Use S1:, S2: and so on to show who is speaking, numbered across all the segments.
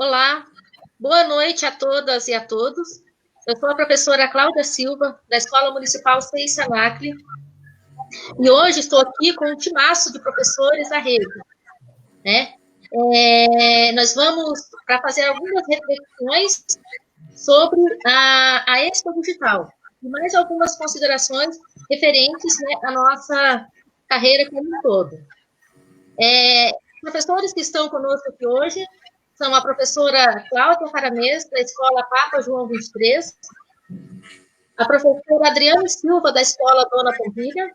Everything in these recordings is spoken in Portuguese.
S1: Olá, boa noite a todas e a todos. Eu sou a professora Cláudia Silva, da Escola Municipal CEI Sanacli, e hoje estou aqui com um timaço de professores da rede, né? Nós vamos para fazer algumas reflexões sobre a Expo Digital e mais algumas considerações referentes, né, à nossa carreira como um todo. Professores que estão conosco aqui hoje são a professora Cláudia Caramês, da Escola Papa João 23, a professora Adriana Silva, da Escola Dona Pompilha,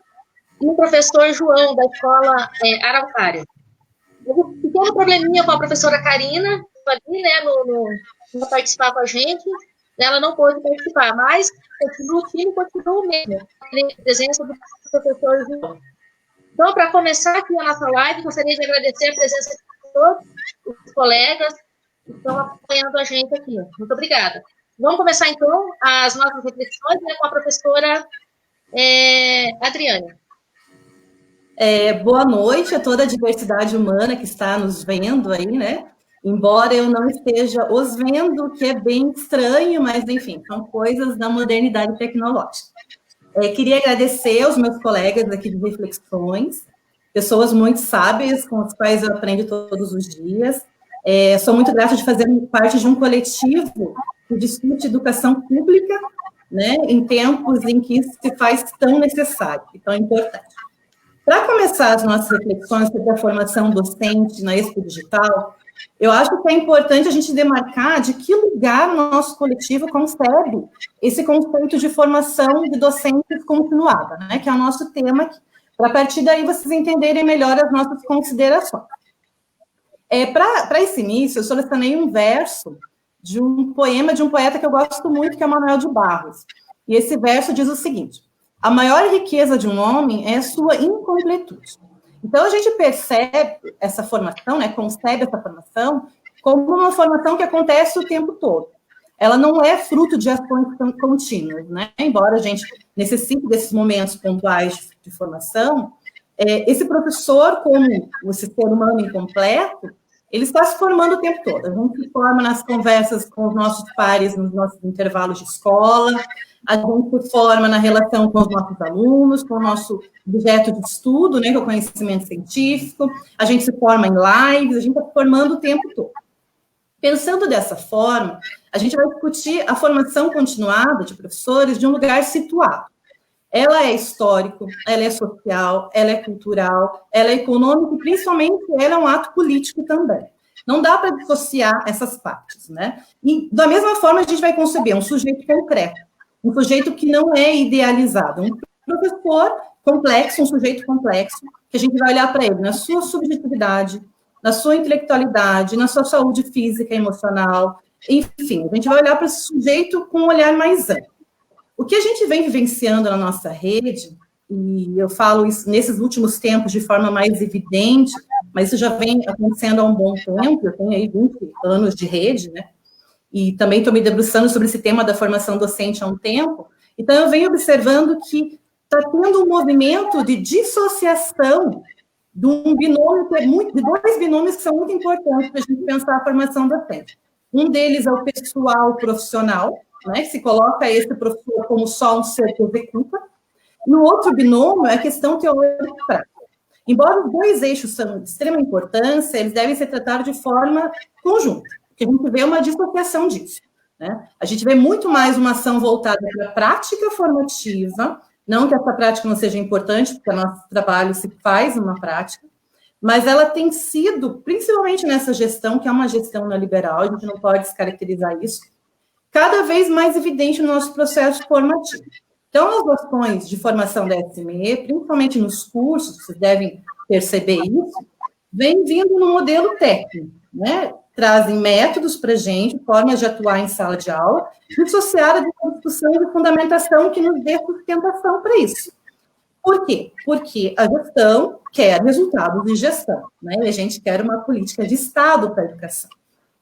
S1: e o professor João, da Escola Araucária. Um pequeno probleminha com a professora Karina, ali, né, não participar com a gente, ela não pôde participar, mas o time continua o mesmo, a presença do professor João. Então, para começar aqui a nossa live, gostaria de agradecer a presença de todos os colegas que estão acompanhando a gente aqui. Muito obrigada. Vamos começar, então, as nossas reflexões, né, com a professora Adriane.
S2: Boa noite a toda a diversidade humana que está nos vendo aí, né? Embora eu não esteja os vendo, que é bem estranho, mas, enfim, são coisas da modernidade tecnológica. Queria agradecer aos meus colegas aqui de reflexões, pessoas muito sábias, com as quais eu aprendo todos os dias. Sou muito grata de fazer parte de um coletivo que discute educação pública, né, em tempos em que isso se faz tão necessário e tão importante. Para começar as nossas reflexões sobre a formação docente na Expo Digital, eu acho que é importante a gente demarcar de que lugar o nosso coletivo concebe esse conceito de formação de docentes continuada, né, que é o nosso tema, para a partir daí vocês entenderem melhor as nossas considerações. Para esse início, eu selecionei um verso de um poema de um poeta que eu gosto muito, que é Manuel de Barros. E esse verso diz o seguinte: a maior riqueza de um homem é a sua incompletude. Então, a gente percebe essa formação, né, concebe essa formação como uma formação que acontece o tempo todo. Ela não é fruto de ações contínuas, né? Embora a gente necessite desses momentos pontuais de formação, esse professor, como esse ser humano incompleto, ele está se formando o tempo todo. A gente se forma nas conversas com os nossos pares, nos nossos intervalos de escola, a gente se forma na relação com os nossos alunos, com o nosso objeto de estudo, né, que é o conhecimento científico, a gente se forma em lives, a gente está se formando o tempo todo. Pensando dessa forma, a gente vai discutir a formação continuada de professores de um lugar situado. Ela é histórico, ela é social, ela é cultural, ela é econômica e, principalmente, ela é um ato político também. Não dá para dissociar essas partes, né? E, da mesma forma, a gente vai conceber um sujeito concreto, um sujeito que não é idealizado, um professor complexo, um sujeito complexo, que a gente vai olhar para ele na sua subjetividade, na sua intelectualidade, na sua saúde física e emocional, enfim, a gente vai olhar para esse sujeito com um olhar mais amplo. O que a gente vem vivenciando na nossa rede, e eu falo isso nesses últimos tempos de forma mais evidente, mas isso já vem acontecendo há um bom tempo, eu tenho aí 20 anos de rede, né? E também estou me debruçando sobre esse tema da formação docente há um tempo, então eu venho observando que está tendo um movimento de dissociação de um binômio, de dois binômios que são muito importantes para a gente pensar a formação docente. Um deles é o pessoal profissional, né, que se coloca esse professor como só um ser que executa, e o outro binômio é a questão teórica e prática. Embora os dois eixos são de extrema importância, eles devem ser tratados de forma conjunta, porque a gente vê uma dissociação disso, né? A gente vê muito mais uma ação voltada para a prática formativa, não que essa prática não seja importante, porque o nosso trabalho se faz numa prática, mas ela tem sido, principalmente nessa gestão, que é uma gestão neoliberal, a gente não pode descaracterizar isso, cada vez mais evidente no nosso processo formativo. Então, as ações de formação da SME, principalmente nos cursos, vocês devem perceber isso, vem vindo no modelo técnico, né? Trazem métodos para a gente, formas de atuar em sala de aula, dissociada de uma discussão de fundamentação que nos dê sustentação para isso. Por quê? Porque a gestão quer resultados de gestão, né? E a gente quer uma política de Estado para a educação.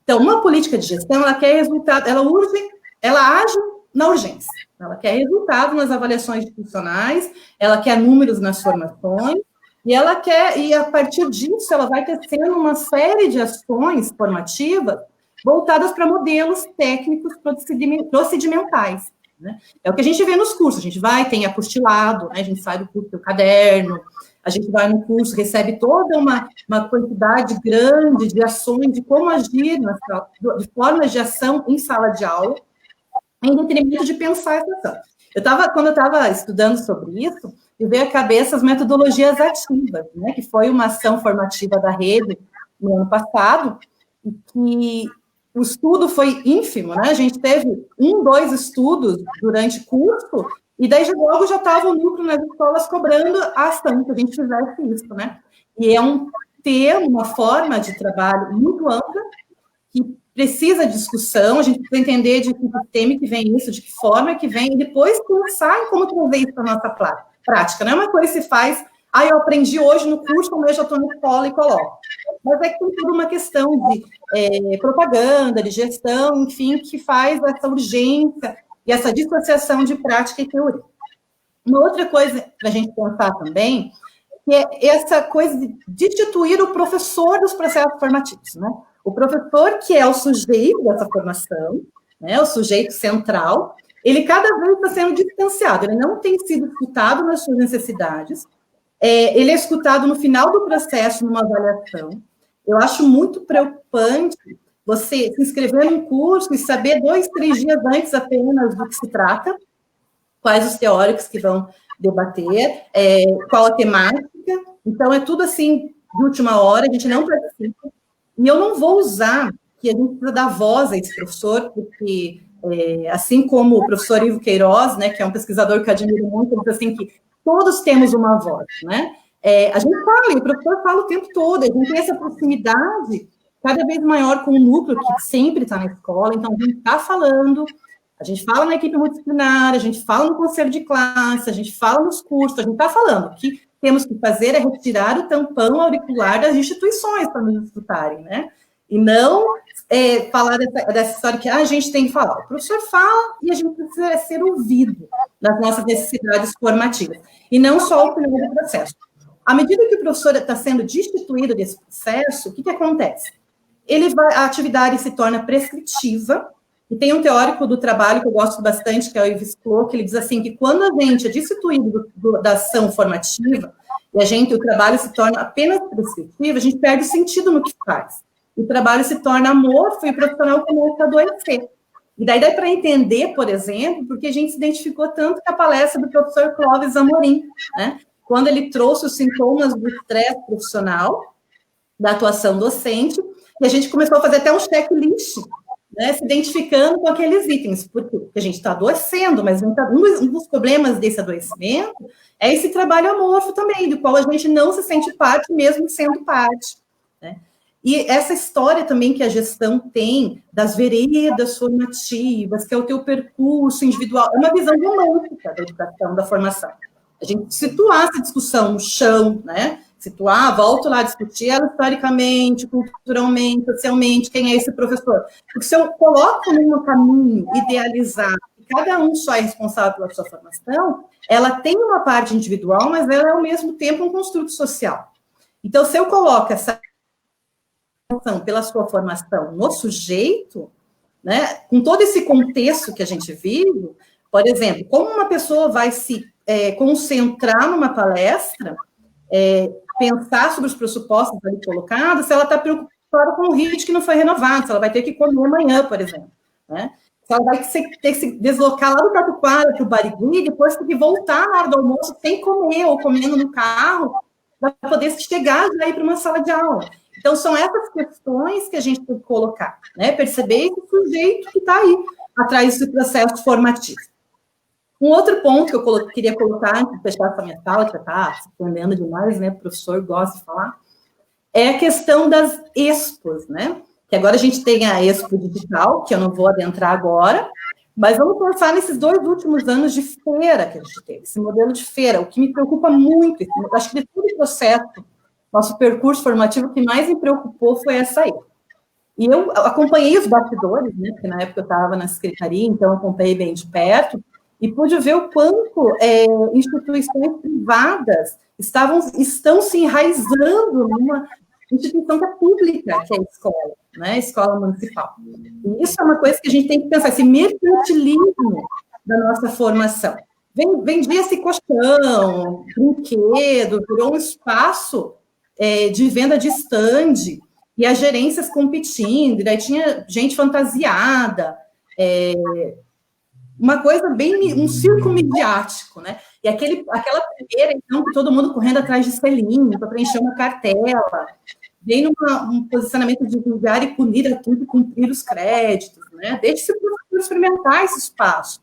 S2: Então, uma política de gestão, ela quer resultado, ela age na urgência. Ela quer resultado nas avaliações institucionais, ela quer números nas formações, e a partir disso, ela vai tecendo uma série de ações formativas voltadas para modelos técnicos procedimentais, né? É o que a gente vê nos cursos, a gente vai, tem apostilado, né? A gente sai do curso do caderno, a gente vai no curso, recebe toda uma quantidade grande de ações, de como agir, de formas de ação em sala de aula, em detrimento de pensar essa ação. Quando eu estava estudando sobre isso, me veio à cabeça as metodologias ativas, né, que foi uma ação formativa da rede no ano passado, e que o estudo foi ínfimo, né? A gente teve 2 estudos durante o curso, e daí logo já estava o núcleo nas escolas cobrando a ação, que a gente fizesse isso, né? E é um termo, uma forma de trabalho muito ampla, que precisa de discussão, a gente precisa entender de que tema que vem isso, de que forma que vem, e depois pensar em como trazer isso para a nossa prática. Não é uma coisa que se faz, eu aprendi hoje no curso, amanhã já estou na escola e coloco. Mas é que tem toda uma questão de propaganda, de gestão, enfim, que faz essa urgência e essa dissociação de prática e teoria. Uma outra coisa para a gente pensar também, que é essa coisa de destituir o professor dos processos formativos, né? O professor, que é o sujeito dessa formação, né, o sujeito central, ele cada vez está sendo distanciado, ele não tem sido escutado nas suas necessidades, ele é escutado no final do processo, numa avaliação. Eu acho muito preocupante você se inscrever num curso e saber 2, 3 dias antes apenas do que se trata, quais os teóricos que vão debater, qual a temática. Então, é tudo assim, de última hora, a gente não participa. E eu não vou usar, que a gente precisa dar voz a esse professor, porque, assim como o professor Ivo Queiroz, né, que é um pesquisador que eu admiro muito, ele diz assim que todos temos uma voz, né? A gente fala, e o professor fala o tempo todo, a gente tem essa proximidade cada vez maior com o núcleo, que sempre está na escola, então a gente está falando, a gente fala na equipe multidisciplinar, a gente fala no conselho de classe, a gente fala nos cursos, a gente está falando. O que temos que fazer é retirar o tampão auricular das instituições para nos escutarem, né? E não falar dessa história que a gente tem que falar. O professor fala e a gente precisa ser ouvido nas nossas necessidades formativas, e não só o final do processo. À medida que o professor está sendo destituído desse processo, o que acontece? A atividade se torna prescritiva, e tem um teórico do trabalho que eu gosto bastante, que é o Yves Clot, que ele diz assim, que quando a gente é destituído da ação formativa, e o trabalho se torna apenas prescritivo, a gente perde o sentido no que faz. O trabalho se torna amorfo e o profissional começa a adoecer. E daí dá para entender, por exemplo, porque a gente se identificou tanto com a palestra do professor Clóvis Amorim, né? Quando ele trouxe os sintomas do estresse profissional, da atuação docente, e a gente começou a fazer até um checklist, né, se identificando com aqueles itens, porque a gente está adoecendo, mas um dos problemas desse adoecimento é esse trabalho amorfo também, do qual a gente não se sente parte, mesmo sendo parte, né? E essa história também que a gestão tem das veredas formativas, que é o teu percurso individual, é uma visão romântica da educação, da formação. A gente situar essa discussão no chão, né? Volto lá a discutir ela historicamente, culturalmente, socialmente, quem é esse professor. Porque se eu coloco no caminho idealizado, e cada um só é responsável pela sua formação, ela tem uma parte individual, mas ela é, ao mesmo tempo, um construto social. Então, se eu coloco essa pela sua formação no sujeito, né, com todo esse contexto que a gente vive, por exemplo, como uma pessoa vai se concentrar numa palestra, pensar sobre os pressupostos ali colocados, se ela está preocupada com o RIT que não foi renovado, se ela vai ter que comer amanhã, por exemplo, né? Se ela vai ter que se deslocar lá do Tatuquara para o Barigui, e depois ter que voltar na hora do almoço sem comer, ou comendo no carro, para poder chegar já ir para uma sala de aula. Então, são essas questões que a gente tem que colocar, né? Perceber esse sujeito que está aí, atrás desse processo formativo. Um outro ponto que eu queria colocar, antes de fechar essa minha fala, que está se entendendo demais, né? O professor gosta de falar, é a questão das expos, né? Que agora a gente tem a Expo Digital, que eu não vou adentrar agora, mas vamos pensar nesses 2 últimos anos de feira que a gente teve, esse modelo de feira. O que me preocupa muito, acho que de todo o processo, nosso percurso formativo, o que mais me preocupou foi essa aí. E eu acompanhei os bastidores, né? Porque na época eu estava na secretaria, então eu acompanhei bem de perto, e pude ver o quanto instituições privadas estão se enraizando numa instituição que é pública, que é a escola. né, escola municipal. E isso é uma coisa que a gente tem que pensar, esse mercantilismo da nossa formação. Vendia-se colchão, brinquedo, virou um espaço de venda de stand, e as gerências competindo, e daí tinha gente fantasiada, uma coisa bem, um circo midiático, né? E aquela primeira, então, que todo mundo correndo atrás de selinho para preencher uma cartela, bem num posicionamento de julgar e punir a tudo, cumprir os créditos, né? Deixe-se para experimentar esse espaço.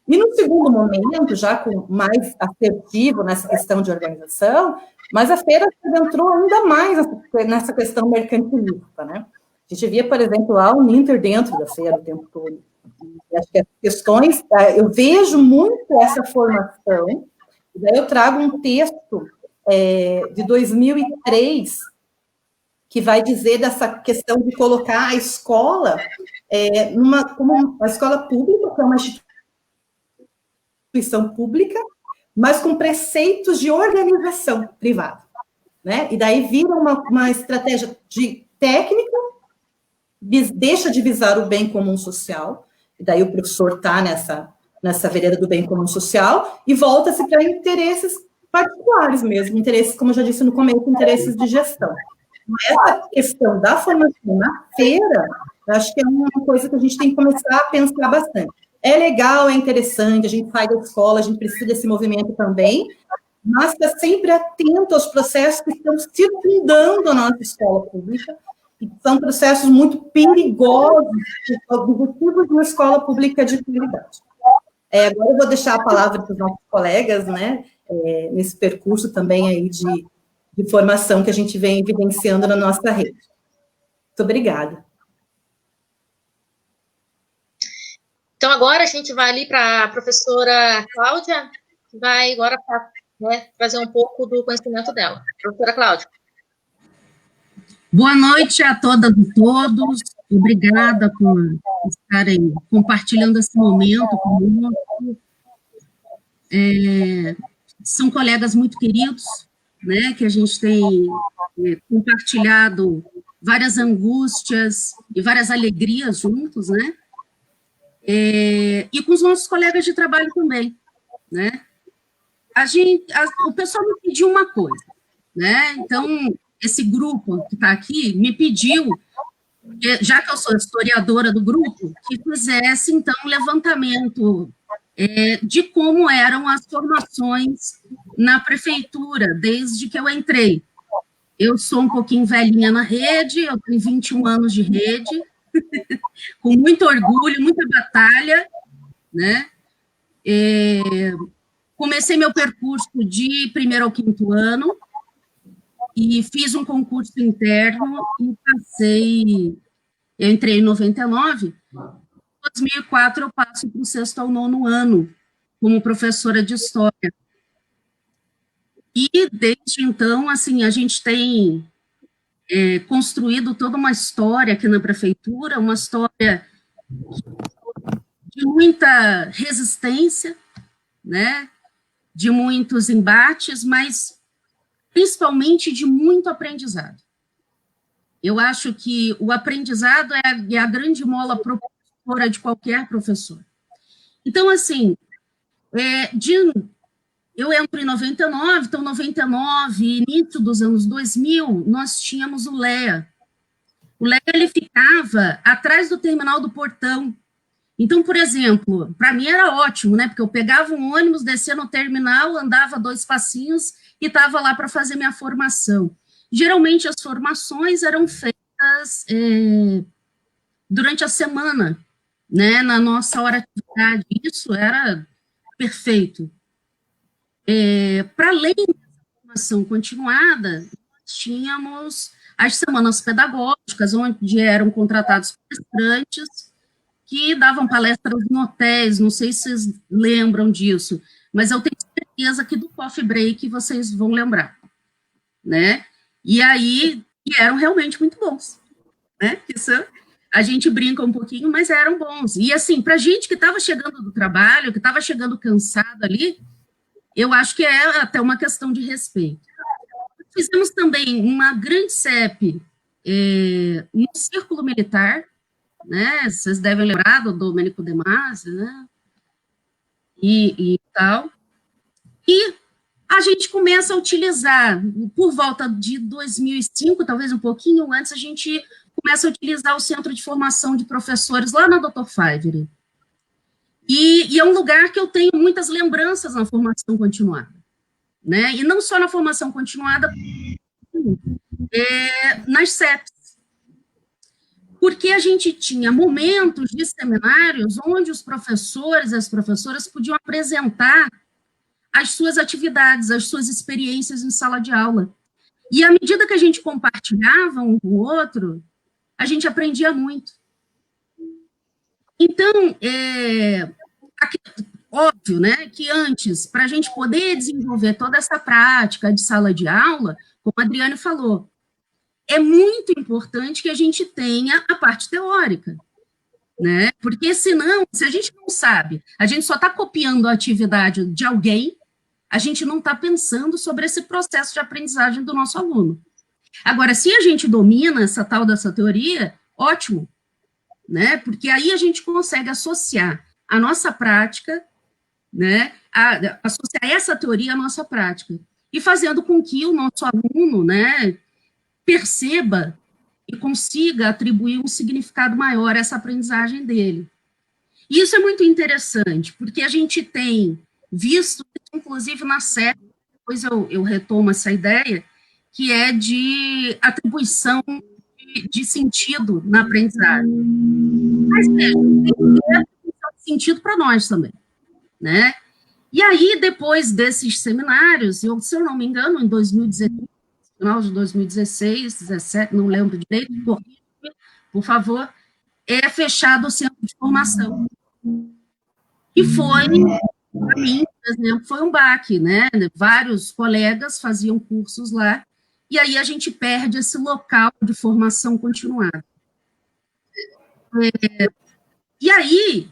S2: E no segundo momento, já com mais assertivo nessa questão de organização, mas a feira entrou ainda mais nessa questão mercantilista, né? A gente via, por exemplo, lá o Ninter dentro da feira o tempo todo. E acho que as questões, eu vejo muito essa formação, e daí eu trago um texto de 2003, que vai dizer dessa questão de colocar a escola como uma escola pública, que é uma instituição pública, mas com preceitos de organização privada, né? E daí vira uma estratégia de técnica, deixa de visar o bem comum social, e daí o professor está nessa vereda do bem comum social, e volta-se para interesses particulares mesmo, interesses, como eu já disse no começo, interesses de gestão. Essa questão da formação na feira, eu acho que é uma coisa que a gente tem que começar a pensar bastante. É legal, é interessante, a gente sai da escola, a gente precisa desse movimento também, mas está sempre atento aos processos que estão circundando a nossa escola pública, e são processos muito perigosos, objetivos de uma escola pública de qualidade. Agora eu vou deixar a palavra para os nossos colegas, né, nesse percurso também aí de formação que a gente vem evidenciando na nossa rede. Muito obrigada.
S1: Então, agora a gente vai ali para a professora Cláudia, que vai agora trazer um pouco do conhecimento dela. Professora Cláudia.
S3: Boa noite a todas e todos. Obrigada por estarem compartilhando esse momento conosco. São colegas muito queridos, né, que a gente tem compartilhado várias angústias e várias alegrias juntos, né? E com os nossos colegas de trabalho também, né? O pessoal me pediu uma coisa, né? Então, esse grupo que está aqui me pediu, já que eu sou historiadora do grupo, que fizesse, então, um levantamento de como eram as formações na prefeitura, desde que eu entrei. Eu sou um pouquinho velhinha na rede, eu tenho 21 anos de rede, com muito orgulho, muita batalha, né? Comecei meu percurso de 1º ao 5º ano e fiz um concurso interno e passei. Eu entrei em 99, em 2004 eu passo para o 6º ao 9º ano como professora de história. E desde então, assim, a gente tem construído toda uma história aqui na prefeitura, uma história de muita resistência, né, de muitos embates, mas principalmente de muito aprendizado. Eu acho que o aprendizado é a grande mola propulsora de qualquer professor. Então, assim, eu entro em 99, então 99, início dos anos 2000, nós tínhamos o LEA. O LEA, ele ficava atrás do terminal do Portão. Então, por exemplo, para mim era ótimo, né? Porque eu pegava um ônibus, descia no terminal, andava 2 passinhos e estava lá para fazer minha formação. Geralmente, as formações eram feitas durante a semana, né? Na nossa hora de atividade. Isso era perfeito. Para além da formação continuada, nós tínhamos as semanas pedagógicas, onde eram contratados palestrantes que davam palestras em hotéis, não sei se vocês lembram disso, mas eu tenho certeza que do Coffee Break vocês vão lembrar, né? E aí, eram realmente muito bons, né? Isso, a gente brinca um pouquinho, mas eram bons. E assim, para gente que estava chegando do trabalho, que estava chegando cansado ali, eu acho que é até uma questão de respeito. Fizemos também uma grande CEP no círculo militar, né? Vocês devem lembrar do Domênico De Masi, né? E tal. E a gente começa a utilizar, por volta de 2005, talvez um pouquinho antes, a gente começa a utilizar o Centro de Formação de Professores lá na Dr. Favre. E é um lugar que eu tenho muitas lembranças na formação continuada, né? E não só na formação continuada, nas CEPs. Porque a gente tinha momentos de seminários onde os professores e as professoras podiam apresentar as suas atividades, as suas experiências em sala de aula. E à medida que a gente compartilhava um com o outro, a gente aprendia muito. Então, óbvio, né, que antes, para a gente poder desenvolver toda essa prática de sala de aula, como a Adriane falou, é muito importante que a gente tenha a parte teórica, né? Porque senão, se a gente não sabe, a gente só está copiando a atividade de alguém, a gente não está pensando sobre esse processo de aprendizagem do nosso aluno. Agora, se a gente domina essa tal dessa teoria, ótimo, né? Porque aí a gente consegue associar a nossa prática, né? Associar essa teoria à nossa prática, e fazendo com que o nosso aluno, né, perceba e consiga atribuir um significado maior a essa aprendizagem dele. E isso é muito interessante, porque a gente tem visto, inclusive na série, depois eu retomo essa ideia, que é de atribuição de sentido na aprendizagem. Mas tem que ter atribuição de sentido para nós também, né? E aí, depois desses seminários, se eu não me engano, em 2016, final de 2016, 2017, não lembro direito, por favor, é fechado o centro de formação. E foi, para mim, por exemplo, foi um baque, né? Vários colegas faziam cursos lá, e aí a gente perde esse local de formação continuada. E aí,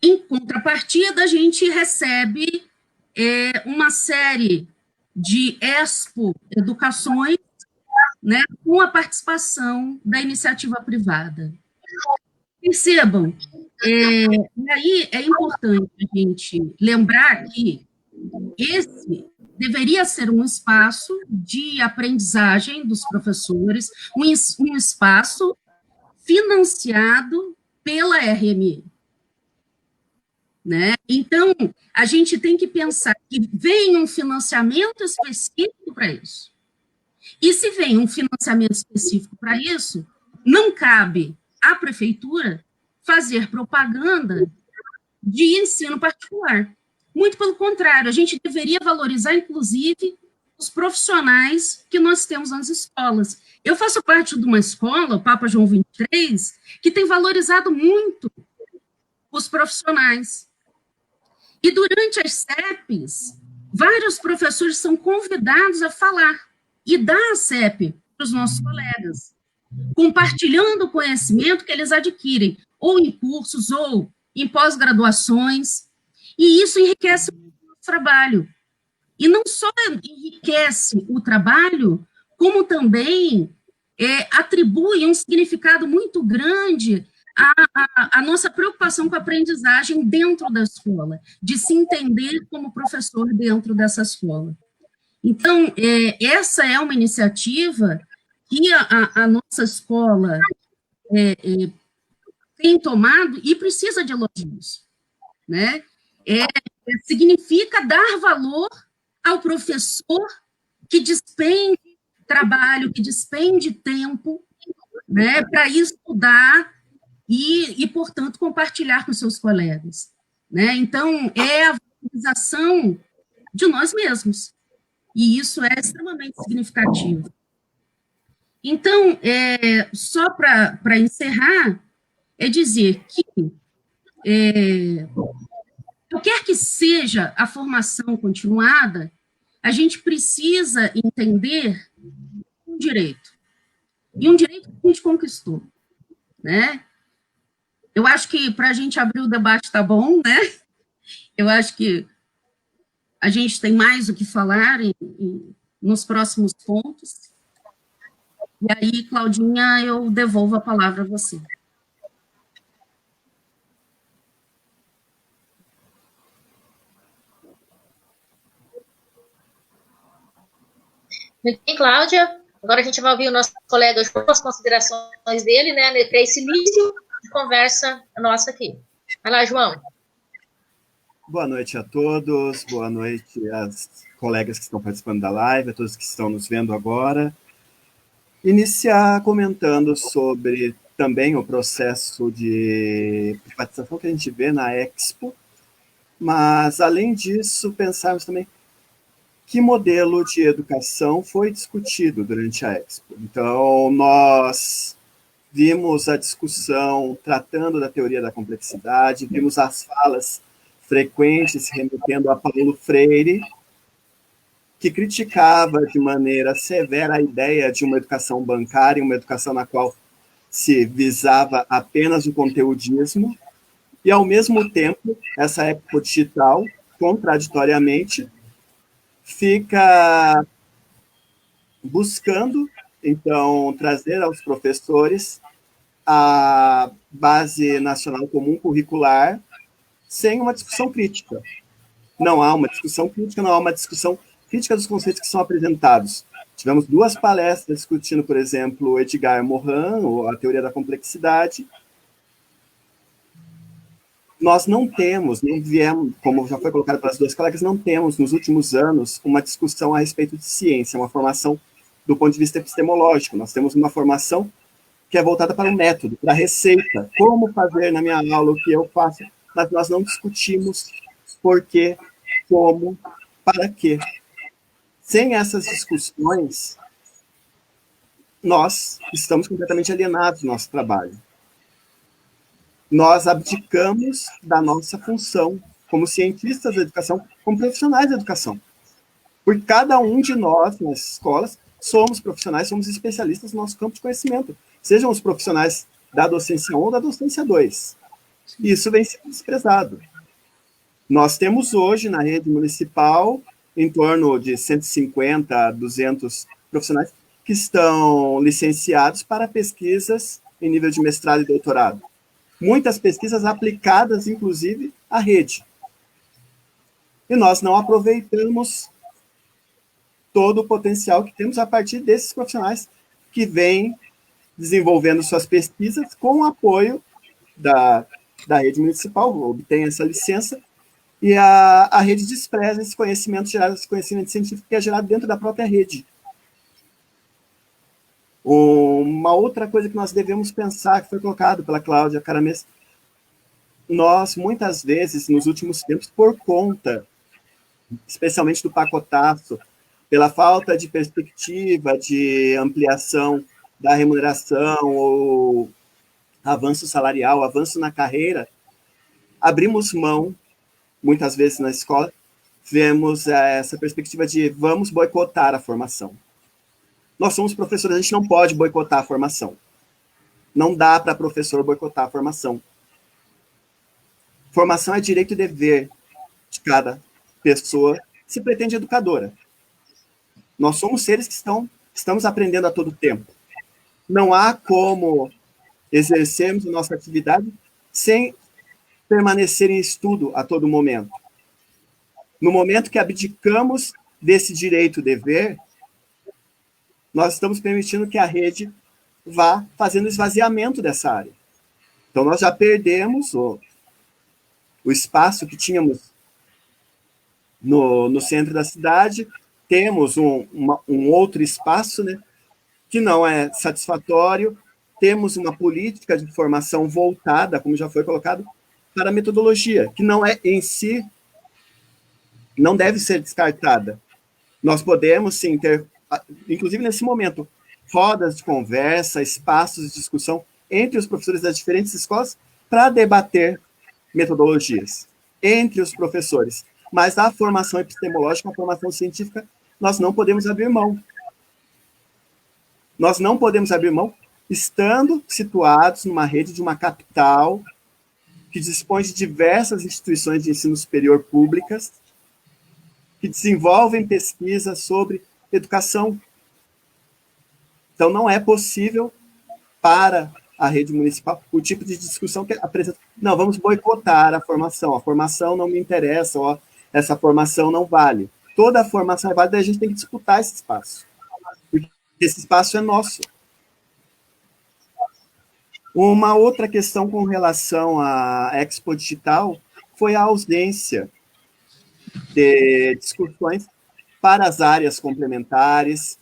S3: em contrapartida, a gente recebe uma série de expo-educações, né, com a participação da iniciativa privada. Percebam, e aí é importante a gente lembrar que esse deveria ser um espaço de aprendizagem dos professores, um espaço financiado pela RME. Né? Então, a gente tem que pensar que vem um financiamento específico para isso. E se vem um financiamento específico para isso, não cabe à prefeitura fazer propaganda de ensino particular. Muito pelo contrário, a gente deveria valorizar, inclusive, os profissionais que nós temos nas escolas. Eu faço parte de uma escola, o Papa João 23, que tem valorizado muito os profissionais. E durante as CEPs, vários professores são convidados a falar e dar a CEP para os nossos colegas, compartilhando o conhecimento que eles adquirem, ou em cursos, ou em pós-graduações, e isso enriquece o trabalho. E não só enriquece o trabalho, como também atribui um significado muito grande a nossa preocupação com a aprendizagem dentro da escola, de se entender como professor dentro dessa escola. Então, essa é uma iniciativa que a nossa escola tem tomado e precisa de elogios, né? Significa dar valor ao professor que despende trabalho, que despende tempo, né, para estudar e, portanto, compartilhar com seus colegas. Né? Então, é a valorização de nós mesmos. E isso é extremamente significativo. Então, só para encerrar, é dizer que, qualquer que seja a formação continuada, a gente precisa entender um direito. E um direito que a gente conquistou. Né? Eu acho que para a gente abrir o debate está bom, né? Eu acho que a gente tem mais o que falar nos próximos pontos. E aí, Claudinha, eu devolvo a palavra a você.
S1: Muito bem, Cláudia. Agora a gente vai ouvir o nosso colega João, as considerações dele, né, para esse início de conversa nossa aqui. Vai lá, João.
S4: Boa noite a todos, boa noite às colegas que estão participando da live, a todos que estão nos vendo agora. Iniciar comentando sobre também o processo de privatização que a gente vê na Expo, mas, além disso, pensarmos também que modelo de educação foi discutido durante a Expo. Então, nós vimos a discussão tratando da teoria da complexidade, vimos as falas frequentes remetendo a Paulo Freire, que criticava de maneira severa a ideia de uma educação bancária, uma educação na qual se visava apenas o conteudismo, e, ao mesmo tempo, essa Expo digital, contraditoriamente, fica buscando, então, trazer aos professores a Base Nacional Comum Curricular sem uma discussão crítica. Não há uma discussão crítica, não há uma discussão crítica dos conceitos que são apresentados. Tivemos 2 palestras discutindo, por exemplo, Edgar Morin, a teoria da complexidade. Nós não temos, não viemos, como já foi colocado pelas 2 colegas, não temos, nos últimos anos, uma discussão a respeito de ciência, uma formação do ponto de vista epistemológico. Nós temos uma formação que é voltada para o método, para a receita, como fazer na minha aula o que eu faço, mas nós não discutimos por quê, como, para quê. Sem essas discussões, nós estamos completamente alienados do nosso trabalho. Nós abdicamos da nossa função como cientistas da educação, como profissionais da educação. Porque cada um de nós, nas escolas, somos profissionais, somos especialistas no nosso campo de conhecimento. Sejam os profissionais da docência 1 ou da docência 2. E isso vem sendo desprezado. Nós temos hoje, na rede municipal, em torno de 150 a 200 profissionais que estão licenciados para pesquisas em nível de mestrado e doutorado. Muitas pesquisas aplicadas, inclusive, à rede. E nós não aproveitamos todo o potencial que temos a partir desses profissionais que vêm desenvolvendo suas pesquisas com o apoio da rede municipal, obtém essa licença, e a rede despreza esse conhecimento gerado, esse conhecimento científico que é gerado dentro da própria rede. Uma outra coisa que nós devemos pensar, que foi colocado pela Cláudia Caramês, nós, muitas vezes, nos últimos tempos, por conta, especialmente do pacotaço, pela falta de perspectiva de ampliação da remuneração ou avanço salarial, avanço na carreira, abrimos mão, muitas vezes na escola, vemos essa perspectiva de vamos boicotar a formação. Nós somos professores, a gente não pode boicotar a formação. Não dá para professor boicotar a formação. Formação é direito e dever de cada pessoa que se pretende educadora. Nós somos seres que estamos aprendendo a todo tempo. Não há como exercermos a nossa atividade sem permanecer em estudo a todo momento. No momento que abdicamos desse direito e dever, nós estamos permitindo que a rede vá fazendo esvaziamento dessa área. Então, nós já perdemos o espaço que tínhamos no centro da cidade, temos um outro espaço, né, que não é satisfatório, temos uma política de formação voltada, como já foi colocado, para a metodologia, que não é em si, não deve ser descartada. Nós podemos, sim, ter, inclusive nesse momento, rodas de conversa, espaços de discussão entre os professores das diferentes escolas para debater metodologias entre os professores. Mas a formação epistemológica, a formação científica, nós não podemos abrir mão. Nós não podemos abrir mão estando situados numa rede de uma capital que dispõe de diversas instituições de ensino superior públicas que desenvolvem pesquisas sobre educação. Então, não é possível para a rede municipal o tipo de discussão que apresenta. Não, vamos boicotar a formação não me interessa, ó, essa formação não vale. Toda a formação é válida e a gente tem que disputar esse espaço, porque esse espaço é nosso. Uma outra questão com relação à Expo Digital foi a ausência de discussões para as áreas complementares,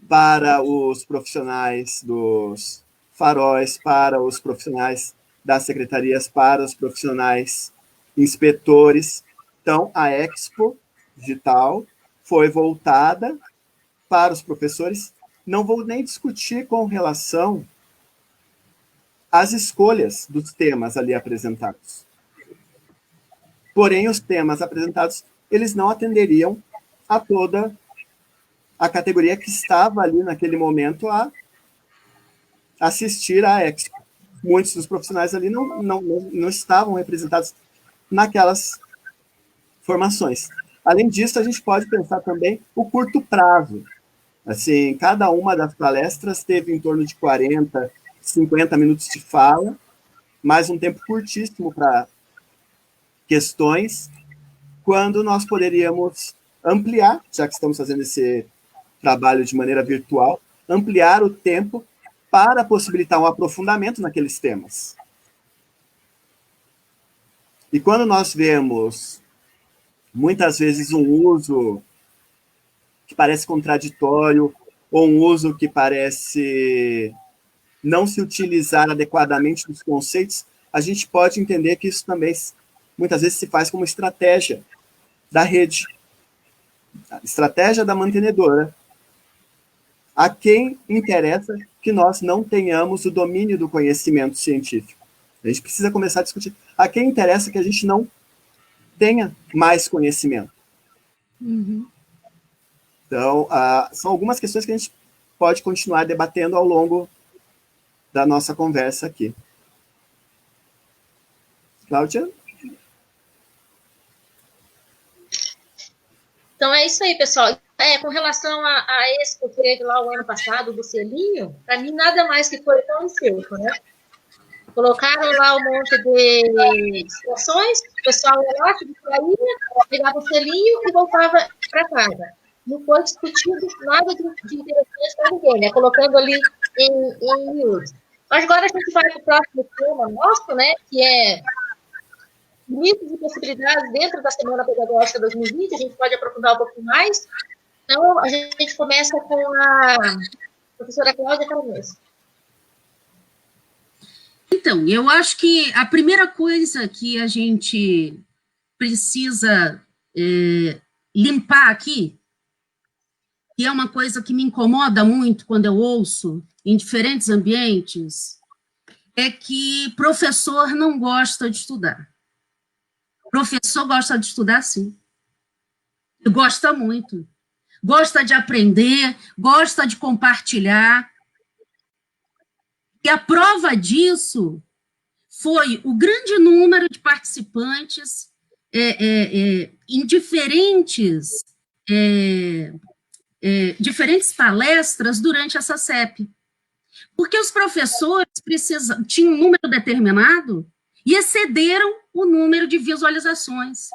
S4: para os profissionais dos faróis, para os profissionais das secretarias, para os profissionais inspetores. Então, a Expo Digital foi voltada para os professores. Não vou nem discutir com relação às escolhas dos temas ali apresentados. Porém, os temas apresentados, eles não atenderiam a toda a categoria que estava ali naquele momento a assistir à Expo. Muitos dos profissionais ali não estavam representados naquelas formações. Além disso, a gente pode pensar também o curto prazo. Assim, cada uma das palestras teve em torno de 40, 50 minutos de fala, mais um tempo curtíssimo para questões, quando nós poderíamos ampliar, já que estamos fazendo esse trabalho de maneira virtual, ampliar o tempo para possibilitar um aprofundamento naqueles temas. E quando nós vemos, muitas vezes, um uso que parece contraditório, ou um uso que parece não se utilizar adequadamente dos conceitos, a gente pode entender que isso também, muitas vezes, se faz como estratégia da rede, estratégia da mantenedora. A quem interessa que nós não tenhamos o domínio do conhecimento científico. A gente precisa começar a discutir. A quem interessa que a gente não tenha mais conhecimento.
S3: Uhum.
S4: Então, são algumas questões que a gente pode continuar debatendo ao longo da nossa conversa aqui. Cláudia?
S1: Então, é isso aí, pessoal. Com relação a esse que teve lá o ano passado, do selinho, para mim nada mais que foi tão certo, né? Colocaram lá um monte de situações, o pessoal ia lá, se distraía, pegava o selinho e voltava para casa. Não foi discutido nada de interessante para ninguém, né? Colocando ali em miúdos. Mas agora a gente vai para o próximo tema nosso, né? Que é limites e possibilidades dentro da Semana Pedagógica 2020. A gente pode aprofundar um pouquinho mais. Então, a gente começa com a professora Cláudia Caramês.
S3: Então, eu acho que a primeira coisa que a gente precisa limpar aqui, que é uma coisa que me incomoda muito quando eu ouço em diferentes ambientes, é que professor não gosta de estudar. Professor gosta de estudar, sim. Gosta muito. Gosta de aprender, gosta de compartilhar. E a prova disso foi o grande número de participantes em diferentes palestras durante essa CEP. Porque os professores tinham um número determinado e excederam o número de visualizações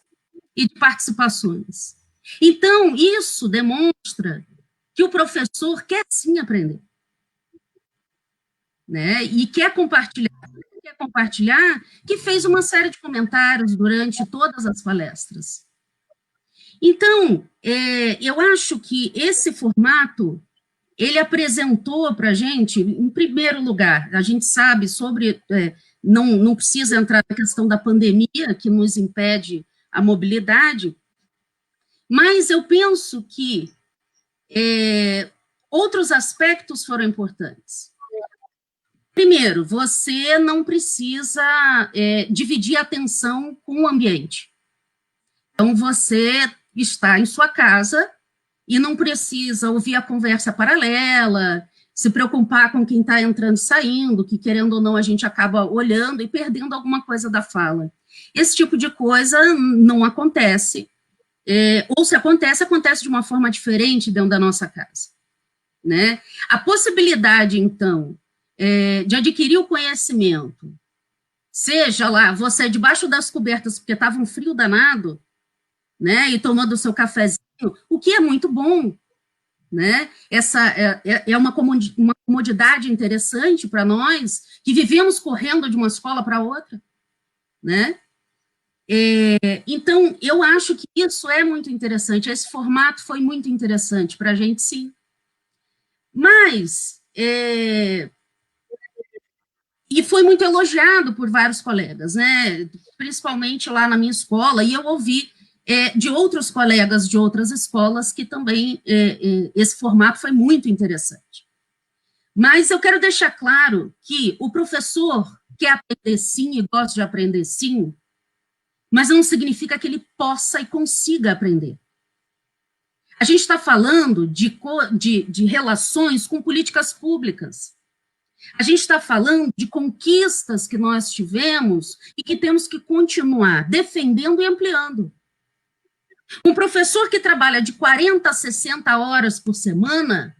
S3: e de participações. Então, isso demonstra que o professor quer sim aprender, né? E quer compartilhar, que fez uma série de comentários durante todas as palestras. Então, eu acho que esse formato, ele apresentou para a gente, em primeiro lugar, a gente sabe sobre, não precisa entrar na questão da pandemia, que nos impede a mobilidade, mas eu penso que outros aspectos foram importantes. Primeiro, você não precisa dividir a atenção com o ambiente. Então, você está em sua casa e não precisa ouvir a conversa paralela, se preocupar com quem está entrando e saindo, que, querendo ou não, a gente acaba olhando e perdendo alguma coisa da fala. Esse tipo de coisa não acontece, ou se acontece, acontece de uma forma diferente dentro da nossa casa. né? A possibilidade, então, de adquirir o conhecimento, seja lá, você debaixo das cobertas, porque estava um frio danado, né, e tomando o seu cafezinho, o que é muito bom, né? Essa é uma comodidade interessante para nós, que vivemos correndo de uma escola para outra, né? Então, eu acho que isso é muito interessante, esse formato foi muito interessante para a gente, sim. Mas, e foi muito elogiado por vários colegas, né? Principalmente lá na minha escola, e eu ouvi de outros colegas de outras escolas que também esse formato foi muito interessante. Mas eu quero deixar claro que o professor quer aprender sim e gosta de aprender sim, mas não significa que ele possa e consiga aprender. A gente está falando de relações com políticas públicas. A gente está falando de conquistas que nós tivemos e que temos que continuar defendendo e ampliando. Um professor que trabalha de 40 a 60 horas por semana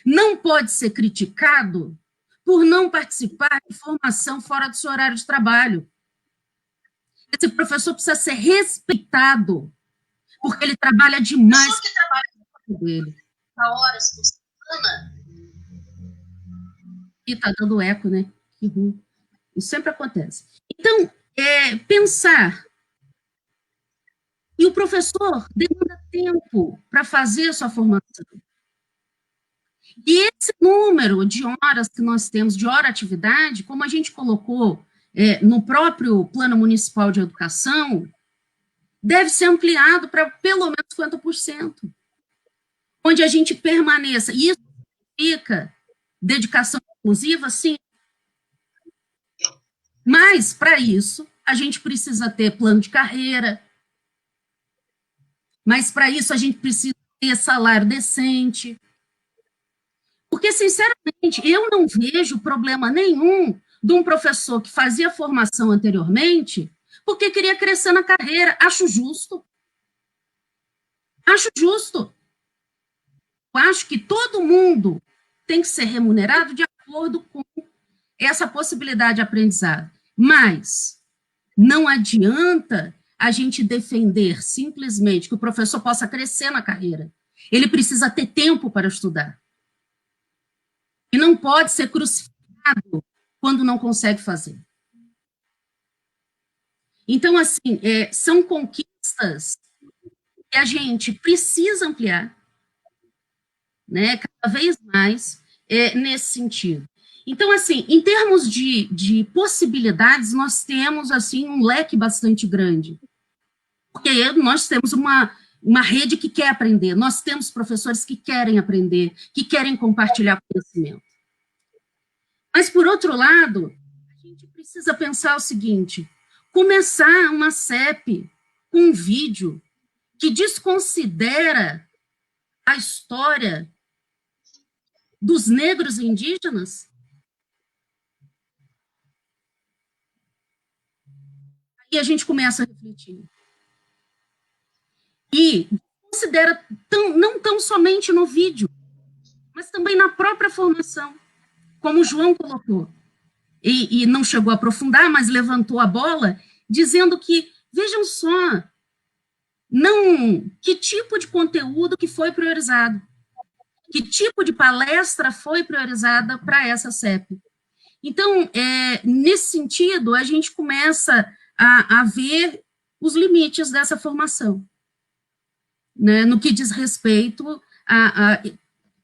S3: não pode ser criticado por não participar de formação fora do seu horário de trabalho. Esse professor precisa ser respeitado, porque ele trabalha demais.
S1: Professor que trabalha
S3: dele.
S1: horas por semana.
S3: E está dando eco, né? Que ruim. Isso sempre acontece. Então, pensar. E o professor demanda tempo para fazer a sua formação. E esse número de horas que nós temos de hora-atividade, como a gente colocou no próprio Plano Municipal de Educação, deve ser ampliado para pelo menos 50%, onde a gente permaneça. E isso significa dedicação exclusiva, sim. Mas, para isso, a gente precisa ter plano de carreira, mas, para isso, a gente precisa ter salário decente. Porque, sinceramente, eu não vejo problema nenhum de um professor que fazia formação anteriormente porque queria crescer na carreira. Acho justo. Acho justo. Eu acho que todo mundo tem que ser remunerado de acordo com essa possibilidade de aprendizado. Mas não adianta a gente defender simplesmente que o professor possa crescer na carreira. Ele precisa ter tempo para estudar. E não pode ser crucificado quando não consegue fazer. Então, assim, são conquistas que a gente precisa ampliar, né, cada vez mais nesse sentido. Então, assim, em termos de possibilidades, nós temos, assim, um leque bastante grande. Porque nós temos uma rede que quer aprender, nós temos professores que querem aprender, que querem compartilhar conhecimento. Mas, por outro lado, a gente precisa pensar o seguinte, começar uma CEP com um vídeo que desconsidera a história dos negros e indígenas? Aí a gente começa a refletir. E considera não tão somente no vídeo, mas também na própria formação, como o João colocou. E não chegou a aprofundar, mas levantou a bola, dizendo que, vejam só, que tipo de conteúdo que foi priorizado, que tipo de palestra foi priorizada para essa CEP. Então, nesse sentido, a gente começa a ver os limites dessa formação, né, no que diz respeito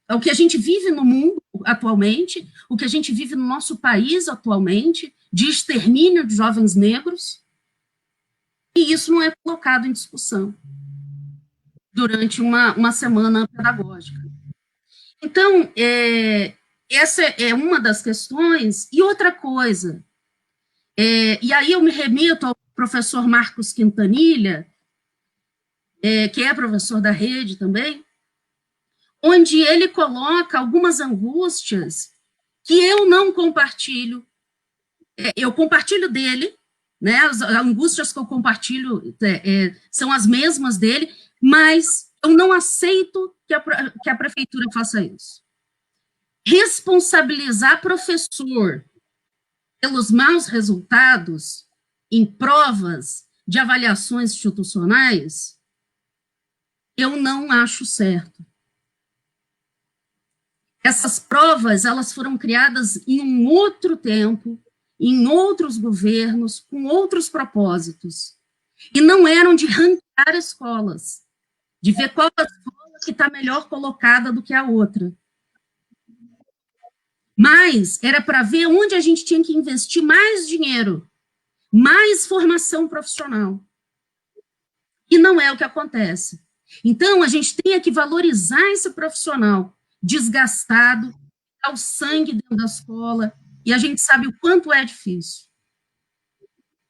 S3: ao que a gente vive no mundo atualmente, o que a gente vive no nosso país atualmente, de extermínio de jovens negros, e isso não é colocado em discussão durante uma semana pedagógica. Então, essa é uma das questões, e outra coisa, e aí eu me remito ao professor Marcos Quintanilha, que é professor da rede também, onde ele coloca algumas angústias que eu não compartilho. Eu compartilho dele, né, as angústias que eu compartilho são as mesmas dele, mas Eu não aceito que a prefeitura faça isso. Responsabilizar professor pelos maus resultados em provas de avaliações institucionais, eu não acho certo. Essas provas, elas foram criadas em um outro tempo, em outros governos, com outros propósitos. E não eram de ranquear escolas, de ver qual a escola que está melhor colocada do que a outra. Mas era para ver onde a gente tinha que investir mais dinheiro, mais formação profissional. E não é o que acontece. Então, a gente tem que valorizar esse profissional desgastado, dá o sangue dentro da escola, e a gente sabe o quanto é difícil.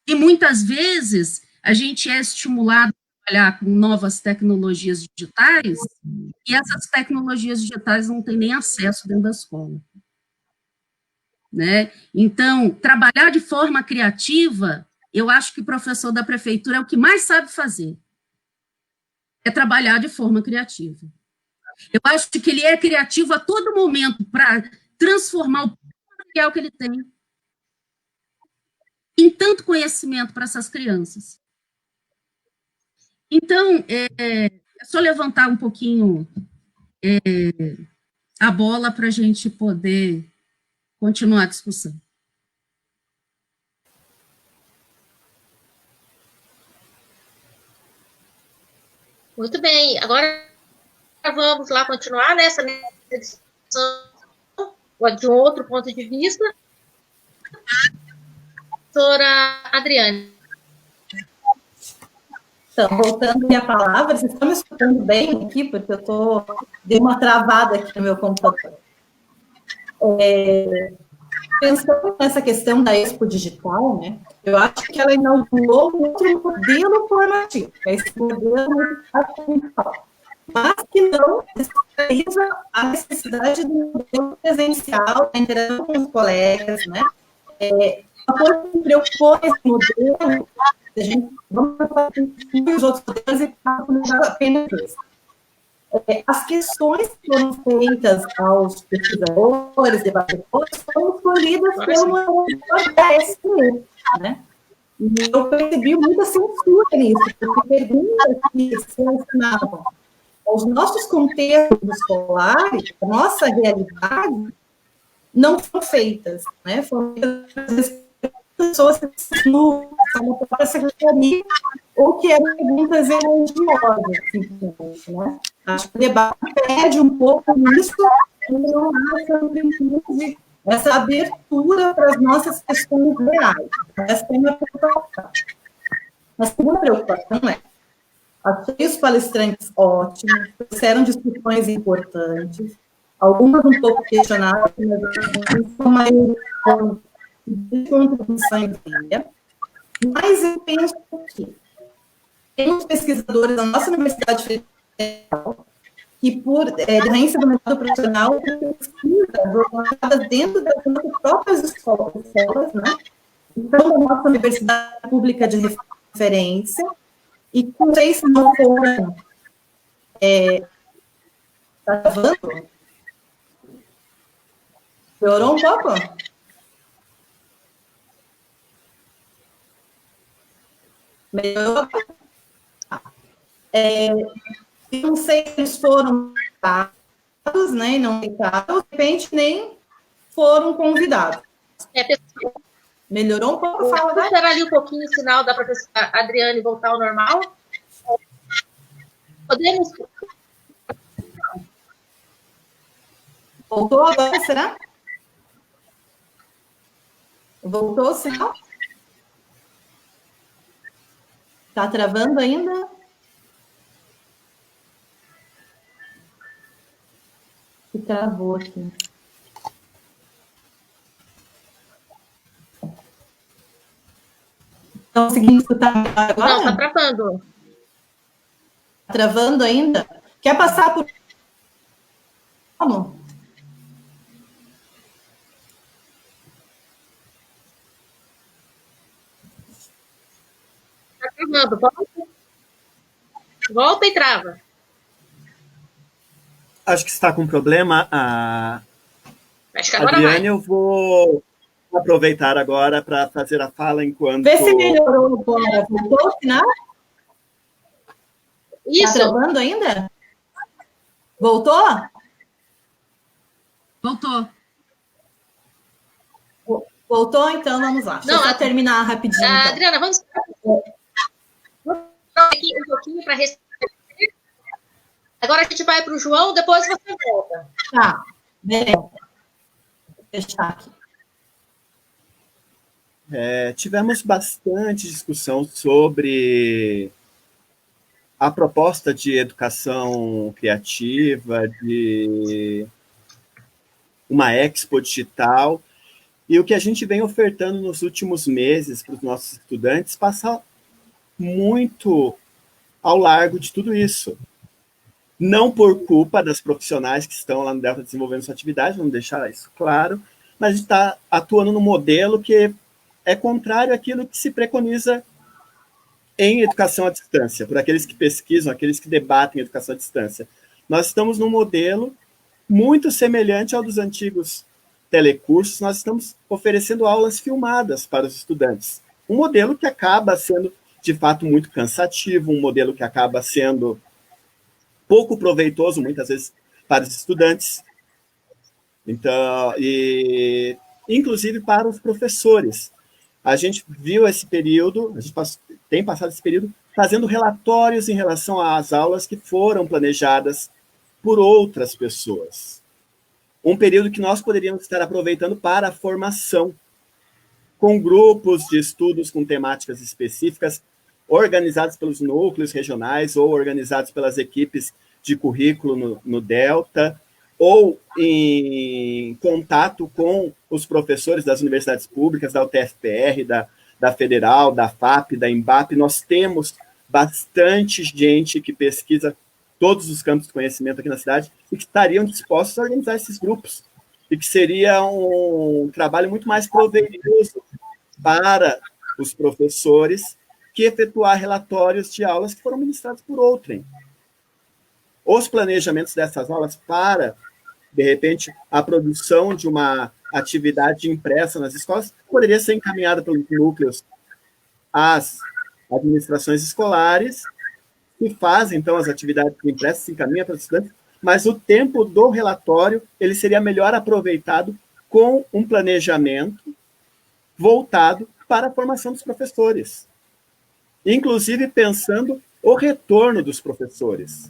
S3: E muitas vezes a gente é estimulado a trabalhar com novas tecnologias digitais, e essas tecnologias digitais não têm nem acesso dentro da escola. Né? Então, trabalhar de forma criativa, eu acho que o professor da prefeitura é o que mais sabe fazer. É trabalhar de forma criativa. Eu acho que ele é criativo a todo momento para transformar o material que ele tem em tanto conhecimento para essas crianças. Então, é só levantar um pouquinho a bola para a gente poder continuar a discussão.
S1: Muito bem, agora vamos lá continuar nessa discussão de um outro ponto de vista. Doutora Adriane.
S2: Então, voltando à palavra, vocês estão me escutando bem aqui? Porque eu dei uma travada aqui no meu computador. Pensando nessa questão da Expo Digital, né, eu acho que ela inaugurou um outro modelo formativo, que é esse modelo digital, mas que não descaracteriza a necessidade do modelo presencial, da interação com os colegas, né? A coisa que me preocupou nesse modelo, a gente vamos fazer os outros modelos e apenas esse. As questões que foram feitas aos pesquisadores, debatedores, foram escolhidas pelo monitor da SPE, né? E eu percebi muita censura nisso, porque perguntas que se relacionavam aos nossos contextos escolares, a nossa realidade, não foram feitas, né? Foram feitas pessoas no própria secretaria, ou que eram perguntas elogiosas, simplesmente, né? Acho que o debate perde um pouco nisso, essa abertura para as nossas questões reais. Essa é a minha preocupação. A segunda preocupação é, achei os palestrantes ótimos, trouxeram discussões importantes, algumas um pouco questionadas, mas a maioria de contribuições dele, mas eu penso que tem uns pesquisadores da nossa Universidade Federal que, por decorrência do mercado profissional, têm pesquisas organizadas dentro das nossas próprias escolas, né? Então, da nossa Universidade Pública de Referência, e não sei se não foram tá gravando? Piorou um pouco? Melhorou? Não sei se eles foram citados, né, não citados, de repente nem foram convidados. Melhorou um pouco?
S1: Vou esperar ali um pouquinho o sinal da professora Adriane voltar ao normal. Podemos?
S2: Voltou agora, será? Voltou o sinal? Está travando ainda? Que travou aqui. Estão conseguindo escutar agora?
S1: Não, está travando.
S2: Está travando ainda? Quer passar por... Como?
S1: Está travando. Volta e trava.
S4: Acho que está com problema a
S1: Acho que agora
S4: Adriane.
S1: vai.
S4: Eu vou aproveitar agora para fazer a fala enquanto...
S2: Vê se melhorou agora. Voltou o sinal? Está
S1: Isso.
S2: travando ainda? Voltou?
S3: Voltou.
S2: Voltou, então vamos lá. Deixa eu só terminar rapidinho. Então.
S1: Adriana, vamos aqui um pouquinho para receber. Agora a gente vai para o João, depois você volta.
S2: Tá, beleza. Vou fechar aqui.
S4: Tivemos bastante discussão sobre a proposta de educação criativa, de uma expo digital, e o que a gente vem ofertando nos últimos meses para os nossos estudantes passa muito ao largo de tudo isso. Não por culpa das profissionais que estão lá no Delta desenvolvendo sua atividade, vamos deixar isso claro, mas a gente está atuando num modelo que é contrário àquilo que se preconiza em educação à distância, por aqueles que pesquisam, aqueles que debatem educação à distância. Nós estamos num modelo muito semelhante ao dos antigos telecursos, nós estamos oferecendo aulas filmadas para os estudantes. Um modelo que acaba sendo, de fato, muito cansativo, um modelo que acaba sendo pouco proveitoso, muitas vezes, para os estudantes. Então, inclusive para os professores. A gente viu esse período, a gente tem passado esse período fazendo relatórios em relação às aulas que foram planejadas por outras pessoas. Um período que nós poderíamos estar aproveitando para a formação, com grupos de estudos com temáticas específicas, organizados pelos núcleos regionais ou organizados pelas equipes de currículo no Delta, ou em contato com os professores das universidades públicas, da UTFPR, da Federal, da FAP, da Embap. Nós temos bastante gente que pesquisa todos os campos de conhecimento aqui na cidade e que estariam dispostos a organizar esses grupos, e que seria um trabalho muito mais proveitoso para os professores que efetuar relatórios de aulas que foram ministradas por outrem. Os planejamentos dessas aulas para, de repente, a produção de uma atividade impressa nas escolas poderia ser encaminhada pelos núcleos às administrações escolares, que fazem, então, as atividades impressas, se encaminham para os estudantes, mas o tempo do relatório ele seria melhor aproveitado com um planejamento voltado para a formação dos professores, inclusive pensando o retorno dos professores,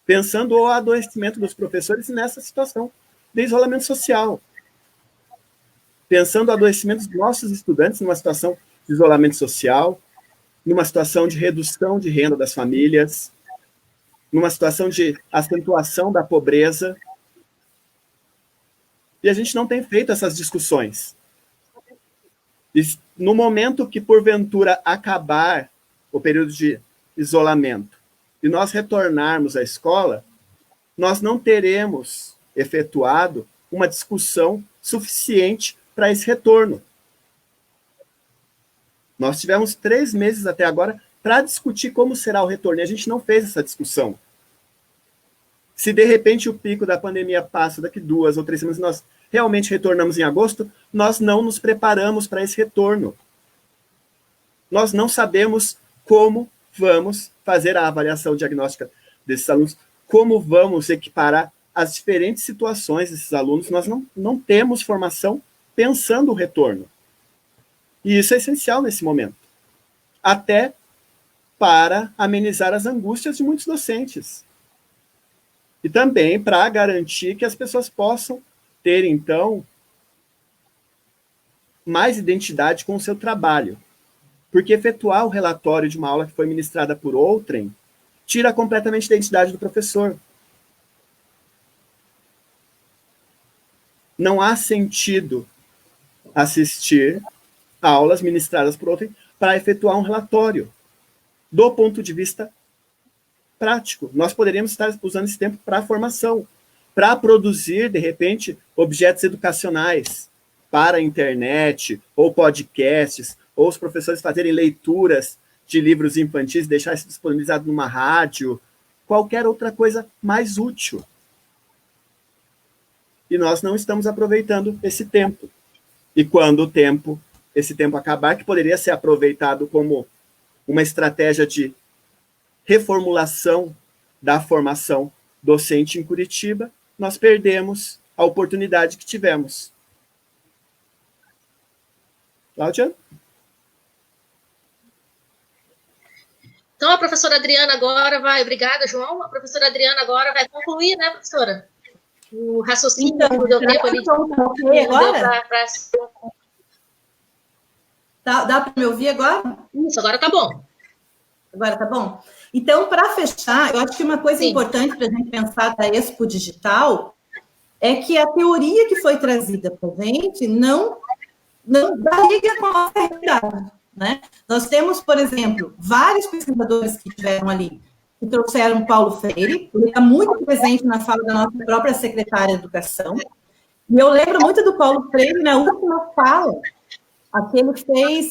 S4: pensando o adoecimento dos professores nessa situação de isolamento social, pensando o adoecimento dos nossos estudantes numa situação de isolamento social, numa situação de redução de renda das famílias, numa situação de acentuação da pobreza. E a gente não tem feito essas discussões. E no momento que, porventura, acabar o período de isolamento e nós retornarmos à escola, nós não teremos efetuado uma discussão suficiente para esse retorno. Nós tivemos 3 meses até agora para discutir como será o retorno, e a gente não fez essa discussão. Se, de repente, o pico da pandemia passa daqui 2 ou 3 semanas, nós realmente retornamos em agosto, nós não nos preparamos para esse retorno. Nós não sabemos como vamos fazer a avaliação diagnóstica desses alunos, como vamos equiparar as diferentes situações desses alunos. Nós não temos formação pensando o retorno. E isso é essencial nesse momento, até para amenizar as angústias de muitos docentes. E também para garantir que as pessoas possam ter, então, mais identidade com o seu trabalho. Porque efetuar o relatório de uma aula que foi ministrada por outrem tira completamente a identidade do professor. Não há sentido assistir aulas ministradas por outrem para efetuar um relatório. Do ponto de vista prático, nós poderíamos estar usando esse tempo para a formação, para produzir, de repente, objetos educacionais para a internet, ou podcasts, ou os professores fazerem leituras de livros infantis, deixar isso disponibilizado numa rádio, qualquer outra coisa mais útil. e nós não estamos aproveitando esse tempo. E quando esse tempo acabar, que poderia ser aproveitado como uma estratégia de reformulação da formação docente em Curitiba, nós perdemos a oportunidade que tivemos. Cláudia?
S1: Então, a professora Adriana agora vai... Obrigada, João. A professora Adriana agora vai concluir, né, professora? O raciocínio
S2: então,
S1: que deu tempo ali.
S2: Agora? Dá para me ouvir agora?
S1: Isso, agora tá bom.
S2: Agora tá bom? Então, para fechar, eu acho que uma coisa importante para a gente pensar da Expo Digital é que a teoria que foi trazida para a gente não liga com a nossa realidade, né? Nós temos, por exemplo, vários pesquisadores que estiveram ali, que trouxeram Paulo Freire, ele está muito presente na fala da nossa própria secretária de Educação, e eu lembro muito do Paulo Freire na última fala, a que ele fez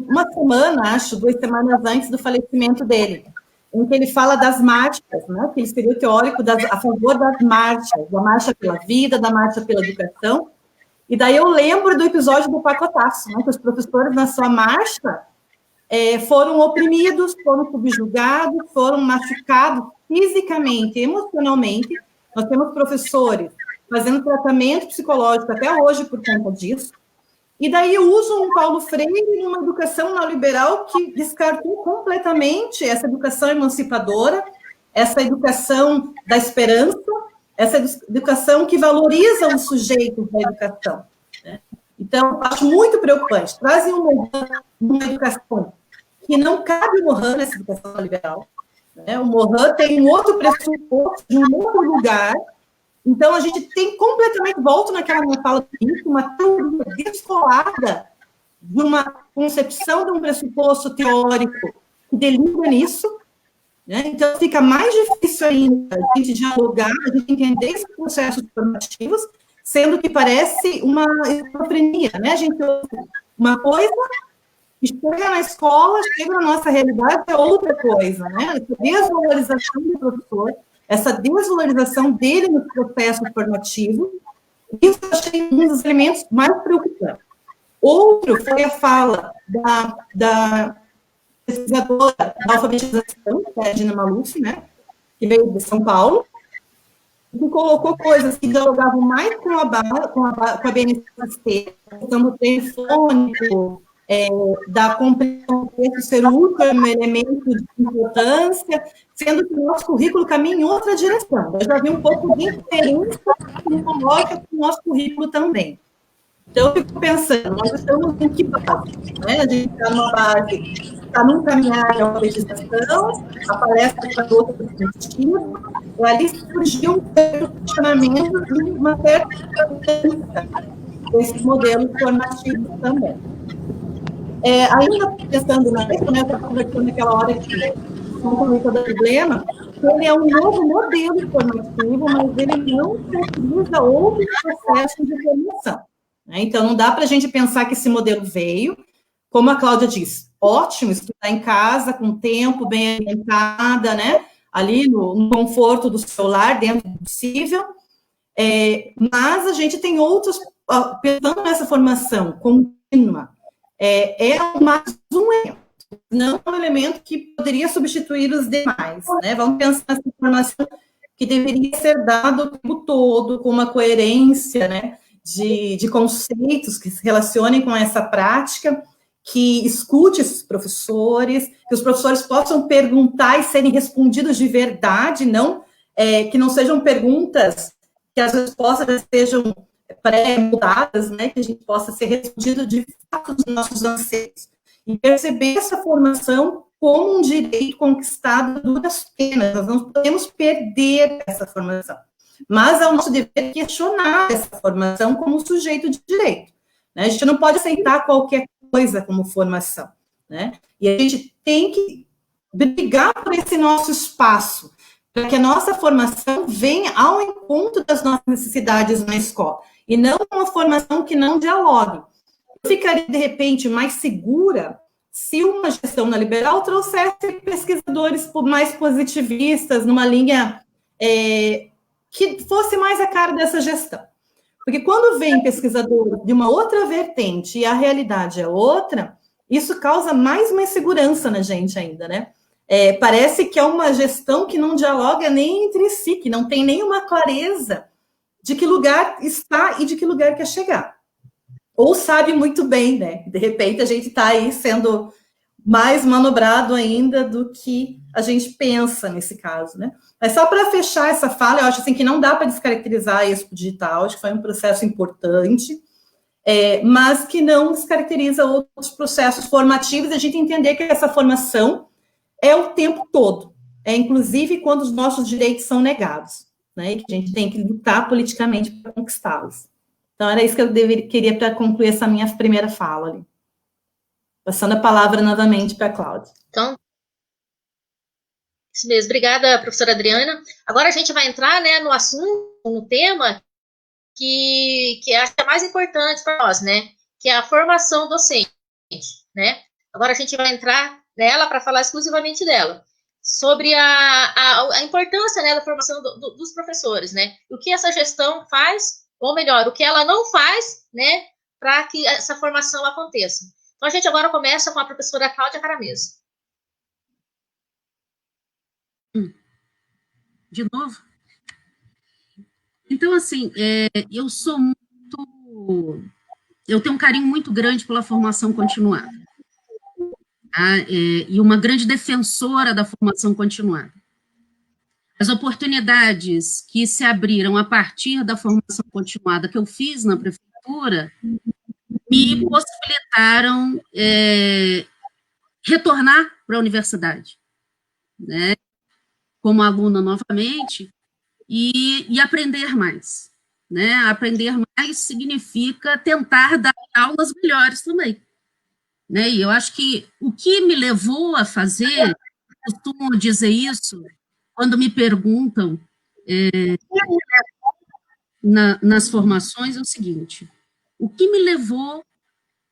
S2: uma semana, acho, 2 semanas antes do falecimento dele, em que ele fala das marchas, né? Que ele seria o teórico a favor das marchas, da marcha pela vida, da marcha pela educação. E daí eu lembro do episódio do pacotaço, né? Que os professores na sua marcha foram oprimidos, foram subjugados, foram machucados fisicamente, emocionalmente. Nós temos professores fazendo tratamento psicológico até hoje por conta disso. E daí usam um Paulo Freire numa educação neoliberal que descartou completamente essa educação emancipadora, essa educação da esperança, essa educação que valoriza os sujeitos da educação, né? Então, eu acho muito preocupante. Trazem uma educação que não cabe o Morin nessa educação neoliberal, né? O Morin tem um outro pressuposto de um outro lugar. Então, a gente tem completamente, volto naquela minha fala, uma teoria descolada de uma concepção de um pressuposto teórico que delira nisso, né? Então, fica mais difícil ainda a gente dialogar, a gente entender esses processos formativos, sendo que parece uma esquizofrenia, né? A gente ouve uma coisa, chega na escola, chega na nossa realidade, é outra coisa, né? Essa desvalorização do professor, essa desvalorização dele no processo formativo, isso eu achei um dos elementos mais preocupantes. Outro foi a fala da pesquisadora da alfabetização, que é a Dina Maluf, né, que veio de São Paulo, que colocou coisas que dialogavam mais com a BNCC, a questão do telefônico, da compreensão do texto ser o último elemento de importância, sendo que o nosso currículo caminha em outra direção. Eu já vi um pouco de interferência tecnológica com o nosso currículo também. Então, eu fico pensando, nós estamos em que base? Né? A gente está numa base, está num caminhar de alfabetização, a palestra está outra perspectiva, e ali surgiu um questionamento de uma certa importância desses modelos formativos também. Ainda pensando nisso, né, eu estava conversando naquela hora que não comentou do problema, ele é um novo modelo formativo, mas ele não utiliza outros processos de formação, né? Então, não dá para a gente pensar que esse modelo veio, como a Cláudia disse, ótimo, estudar em casa, com tempo, bem orientada, né, ali no conforto do celular, dentro do possível, mas a gente tem outros, pensando nessa formação contínua, mais um elemento, não um elemento que poderia substituir os demais, né? Vamos pensar nessa informação que deveria ser dada o tempo todo, com uma coerência, né, de conceitos que se relacionem com essa prática, que escute esses professores, que os professores possam perguntar e serem respondidos de verdade, não, que não sejam perguntas que as respostas sejam pré-mudadas, né, que a gente possa ser respondido de fato dos nossos anseios. E perceber essa formação como um direito conquistado a duras penas. Nós não podemos perder essa formação. Mas é o nosso dever questionar essa formação como sujeito de direito, né? A gente não pode aceitar qualquer coisa como formação, né? E a gente tem que brigar por esse nosso espaço, para que a nossa formação venha ao encontro das nossas necessidades na escola, e não uma formação que não dialogue. Eu ficaria, de repente, mais segura se uma gestão neoliberal trouxesse pesquisadores mais positivistas, numa linha que fosse mais a cara dessa gestão. Porque quando vem pesquisador de uma outra vertente e a realidade é outra, isso causa mais uma insegurança na gente ainda, né? Parece que é uma gestão que não dialoga nem entre si, que não tem nenhuma clareza de que lugar está e de que lugar quer chegar. Ou sabe muito bem, né? De repente a gente está aí sendo mais manobrado ainda do que a gente pensa nesse caso, né? Mas só para fechar essa fala, eu acho assim que não dá para descaracterizar a Expo Digital, acho que foi um processo importante, mas que não descaracteriza outros processos formativos, a gente entender que essa formação é o tempo todo, inclusive quando os nossos direitos são negados, né? E que a gente tem que lutar politicamente para conquistá-los. Então, era isso que eu queria para concluir essa minha primeira fala ali. Passando a palavra novamente para a Cláudia.
S1: Então, isso mesmo. Obrigada, professora Adriana. Agora a gente vai entrar, né, no assunto, no tema que acho que é mais importante para nós, né, que é a formação docente, né. Agora a gente vai entrar nela para falar exclusivamente dela, sobre a importância, né, da formação dos professores, né, o que essa gestão faz, ou melhor, o que ela não faz, né, para que essa formação aconteça. Então, a gente agora começa com a professora Cláudia Caramês.
S3: De novo? Então, assim, eu sou muito... Eu tenho um carinho muito grande pela formação continuada. Tá? E uma grande defensora da formação continuada. As oportunidades que se abriram a partir da formação continuada que eu fiz na prefeitura me possibilitaram retornar para a universidade, né, como aluna novamente, e aprender mais. Né? Aprender mais significa tentar dar aulas melhores também. Né? E eu acho que o que me levou a fazer, costumo dizer isso, quando me perguntam nas formações, é o seguinte: o que me levou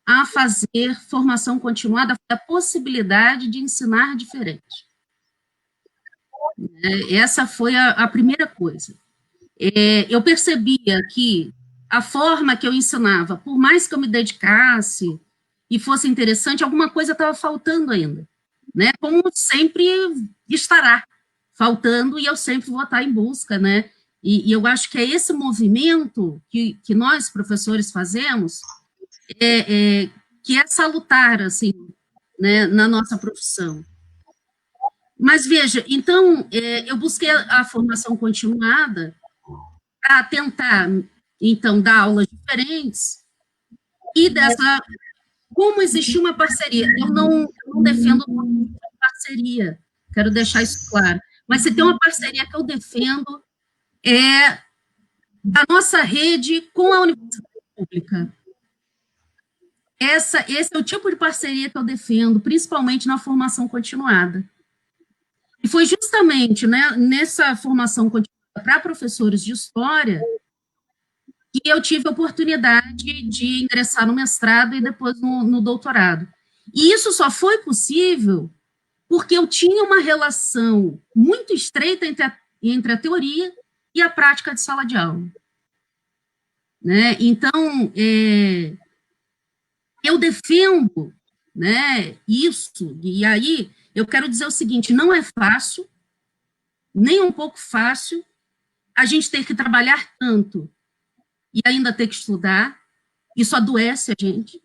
S3: a fazer formação continuada foi a possibilidade de ensinar diferente. Essa foi a primeira coisa. Eu percebia que a forma que eu ensinava, por mais que eu me dedicasse e fosse interessante, alguma coisa estava faltando ainda, né? Como sempre estará faltando, e eu sempre vou estar em busca, né? E eu acho que é esse movimento que nós, professores, fazemos, que é salutar, assim, né, na nossa profissão. Mas, veja, então, eu busquei a formação continuada para tentar, então, dar aulas diferentes, e como existia uma parceria. Eu não defendo parceria, quero deixar isso claro, mas se tem uma parceria que eu defendo, é a nossa rede com a universidade pública. Esse é o tipo de parceria que eu defendo, principalmente na formação continuada. E foi justamente, né, nessa formação continuada para professores de história que eu tive a oportunidade de ingressar no mestrado e depois no doutorado. E isso só foi possível porque eu tinha uma relação muito estreita entre a teoria e a prática de sala de aula. Né? Então, eu defendo, né, isso, e aí eu quero dizer o seguinte: não é fácil, nem um pouco fácil, a gente ter que trabalhar tanto e ainda ter que estudar. Isso adoece a gente,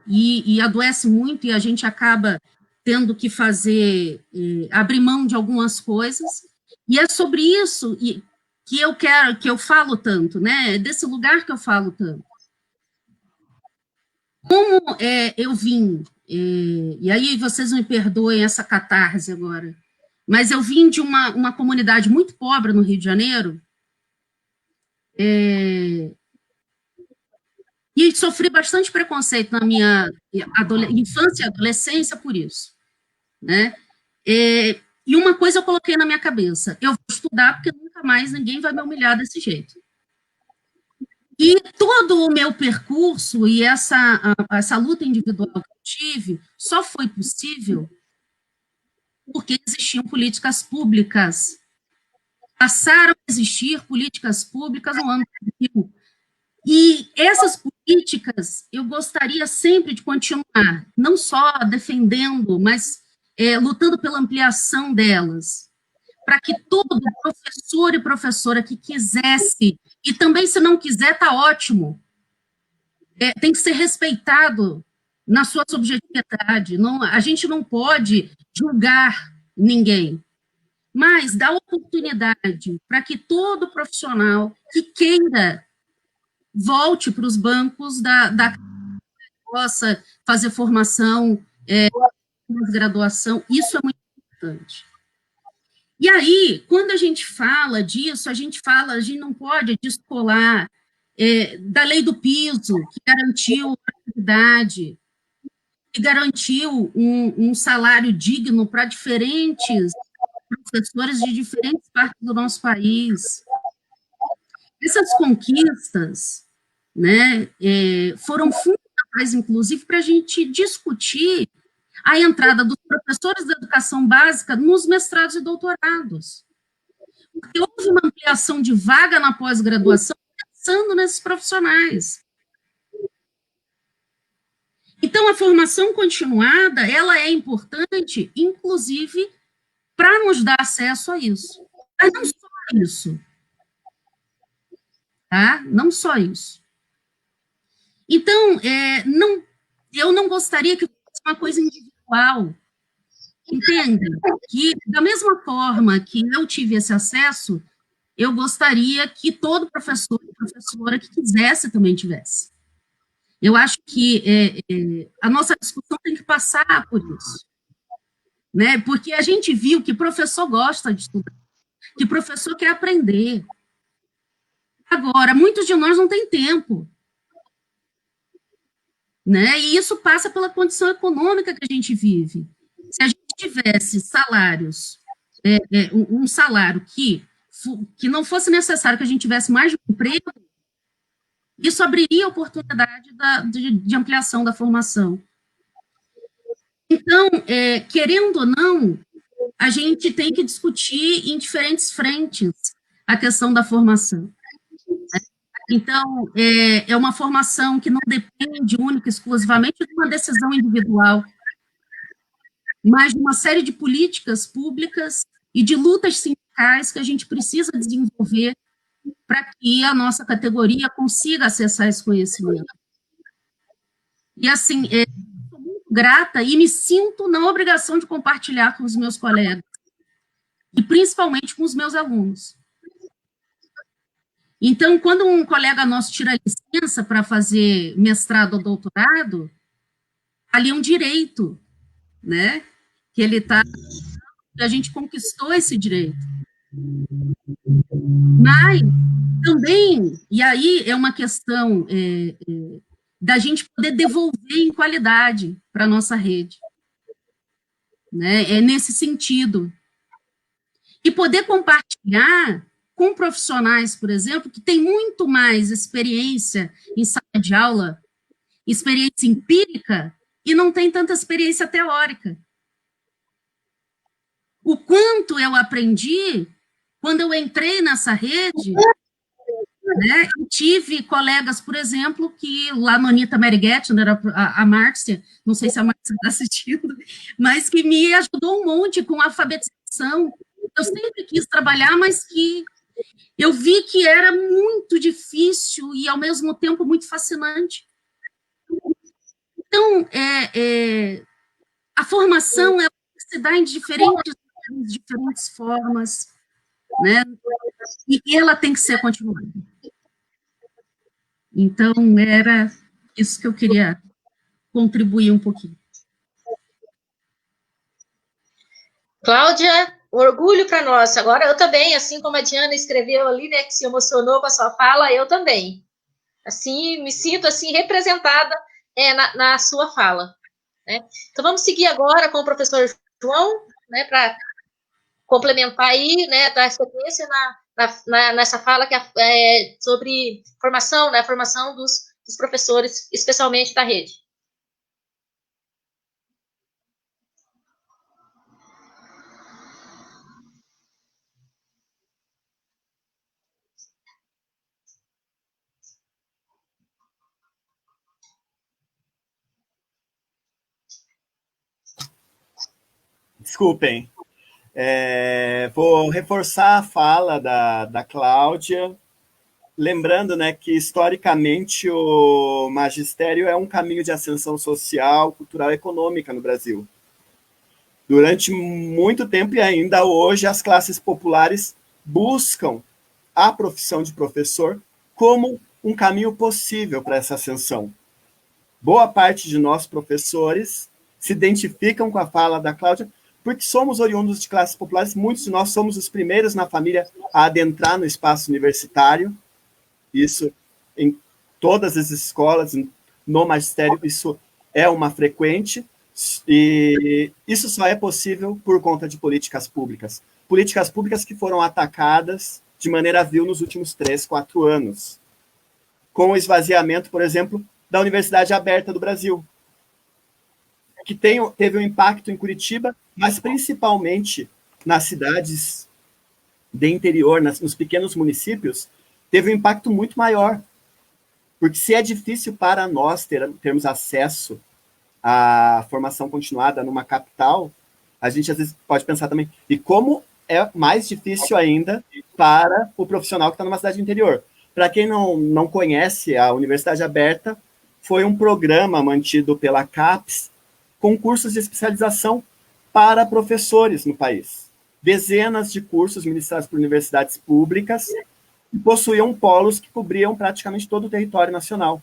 S3: e adoece muito, e a gente acaba tendo que fazer, abrir mão de algumas coisas, e é sobre isso que eu falo tanto, né, desse lugar que eu falo tanto. Como eu vim, e aí vocês me perdoem essa catarse agora, mas eu vim de uma comunidade muito pobre no Rio de Janeiro, e sofri bastante preconceito na minha infância e adolescência por isso. Né? E uma coisa eu coloquei na minha cabeça: eu vou estudar porque nunca mais ninguém vai me humilhar desse jeito. E todo o meu percurso e essa luta individual que eu tive só foi possível porque existiam políticas públicas passaram a existir políticas públicas no ano 2000. E essas políticas eu gostaria sempre de continuar, não só defendendo, mas lutando pela ampliação delas, para que todo professor e professora que quisesse, e também se não quiser, está ótimo, tem que ser respeitado na sua subjetividade. Não, a gente não pode julgar ninguém, mas dá oportunidade para que todo profissional que queira volte para os bancos da possa fazer formação, graduação, isso é muito importante. E aí, quando a gente fala disso, a gente não pode descolar da lei do piso, que garantiu a atividade, que garantiu um salário digno para diferentes professores de diferentes partes do nosso país. Essas conquistas, né, foram fundamentais, inclusive, para a gente discutir a entrada dos professores da educação básica nos mestrados e doutorados. Porque houve uma ampliação de vaga na pós-graduação pensando nesses profissionais. Então, a formação continuada, ela é importante, inclusive, para nos dar acesso a isso. Mas não só isso. Tá? Não só isso. Então, eu não gostaria que fosse uma coisa individual. Entenda? Que, da mesma forma que eu tive esse acesso, eu gostaria que todo professor e professora que quisesse também tivesse. Eu acho que a nossa discussão tem que passar por isso. Né? Porque a gente viu que professor gosta de estudar, que professor quer aprender. Agora, muitos de nós não têm tempo. Né? E isso passa pela condição econômica que a gente vive. Se a gente tivesse salários, um salário que não fosse necessário que a gente tivesse mais de um emprego, isso abriria oportunidade de ampliação da formação. Então, querendo ou não, a gente tem que discutir em diferentes frentes a questão da formação. Então, é uma formação que não depende única e exclusivamente de uma decisão individual, mas de uma série de políticas públicas e de lutas sindicais que a gente precisa desenvolver para que a nossa categoria consiga acessar esse conhecimento. E, assim, sou muito grata e me sinto na obrigação de compartilhar com os meus colegas, e principalmente com os meus alunos. Então, quando um colega nosso tira licença para fazer mestrado ou doutorado, ali é um direito, né? Que ele está... A gente conquistou esse direito. Mas, também, e aí é uma questão da gente poder devolver em qualidade para a nossa rede. Né? É nesse sentido. E poder compartilhar com profissionais, por exemplo, que têm muito mais experiência em sala de aula, experiência empírica, e não tem tanta experiência teórica. O quanto eu aprendi quando eu entrei nessa rede, né, eu tive colegas, por exemplo, que lá no Anita Meriguete, onde era a Márcia, não sei se a Márcia está assistindo, mas que me ajudou um monte com a alfabetização. Eu sempre quis trabalhar, mas que eu vi que era muito difícil e, ao mesmo tempo, muito fascinante. Então, a formação se dá em diferentes formas, né? E ela tem que ser continuada. Então, era isso que eu queria contribuir um pouquinho.
S1: Cláudia, orgulho para nós. Agora, eu também, assim como a Diana escreveu ali, né, que se emocionou com a sua fala, eu também. Assim, me sinto assim representada na sua fala. Né? Então, vamos seguir agora com o professor João, né, para complementar aí, né, dar sequência nessa fala que é sobre formação, né, a formação dos professores, especialmente da rede.
S4: Desculpem. Vou reforçar a fala da Cláudia, lembrando, né, que historicamente o magistério é um caminho de ascensão social, cultural e econômica no Brasil. Durante muito tempo e ainda hoje, as classes populares buscam a profissão de professor como um caminho possível para essa ascensão. Boa parte de nós, professores, se identificam com a fala da Cláudia, porque somos oriundos de classes populares, muitos de nós somos os primeiros na família a adentrar no espaço universitário, isso em todas as escolas, no magistério, isso é uma frequente, e isso só é possível por conta de políticas públicas que foram atacadas de maneira vil nos últimos 3, 4 anos, com o esvaziamento, por exemplo, da Universidade Aberta do Brasil, que teve um impacto em Curitiba, mas principalmente nas cidades de interior, nos pequenos municípios, teve um impacto muito maior. Porque se é difícil para nós termos acesso à formação continuada numa capital, a gente às vezes pode pensar também, e como é mais difícil ainda para o profissional que está numa cidade interior. Para quem não conhece, a Universidade Aberta foi um programa mantido pela CAPES com cursos de especialização para professores no país. Dezenas de cursos ministrados por universidades públicas que possuíam polos que cobriam praticamente todo o território nacional.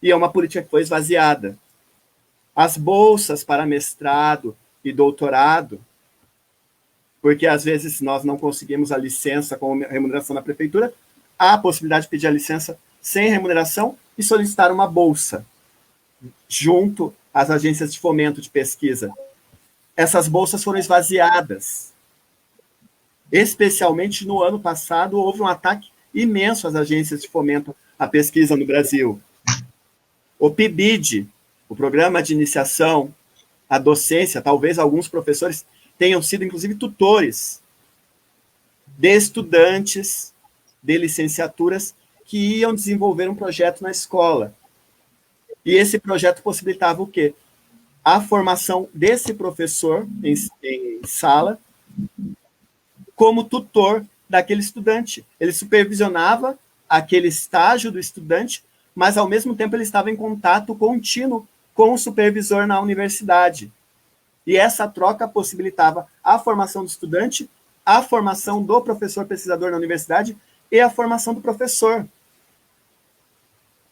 S4: E é uma política que foi esvaziada. As bolsas para mestrado e doutorado, porque às vezes nós não conseguimos a licença com remuneração na prefeitura, há a possibilidade de pedir a licença sem remuneração e solicitar uma bolsa junto às agências de fomento de pesquisa. Essas bolsas foram esvaziadas. Especialmente no ano passado, houve um ataque imenso às agências de fomento à pesquisa no Brasil. O PIBID, o Programa de Iniciação à Docência, talvez alguns professores tenham sido, inclusive, tutores de estudantes de licenciaturas que iam desenvolver um projeto na escola. E esse projeto possibilitava o quê? A formação desse professor em sala como tutor daquele estudante. Ele supervisionava aquele estágio do estudante, mas, ao mesmo tempo, ele estava em contato contínuo com o supervisor na universidade. E essa troca possibilitava a formação do estudante, a formação do professor pesquisador na universidade e a formação do professor.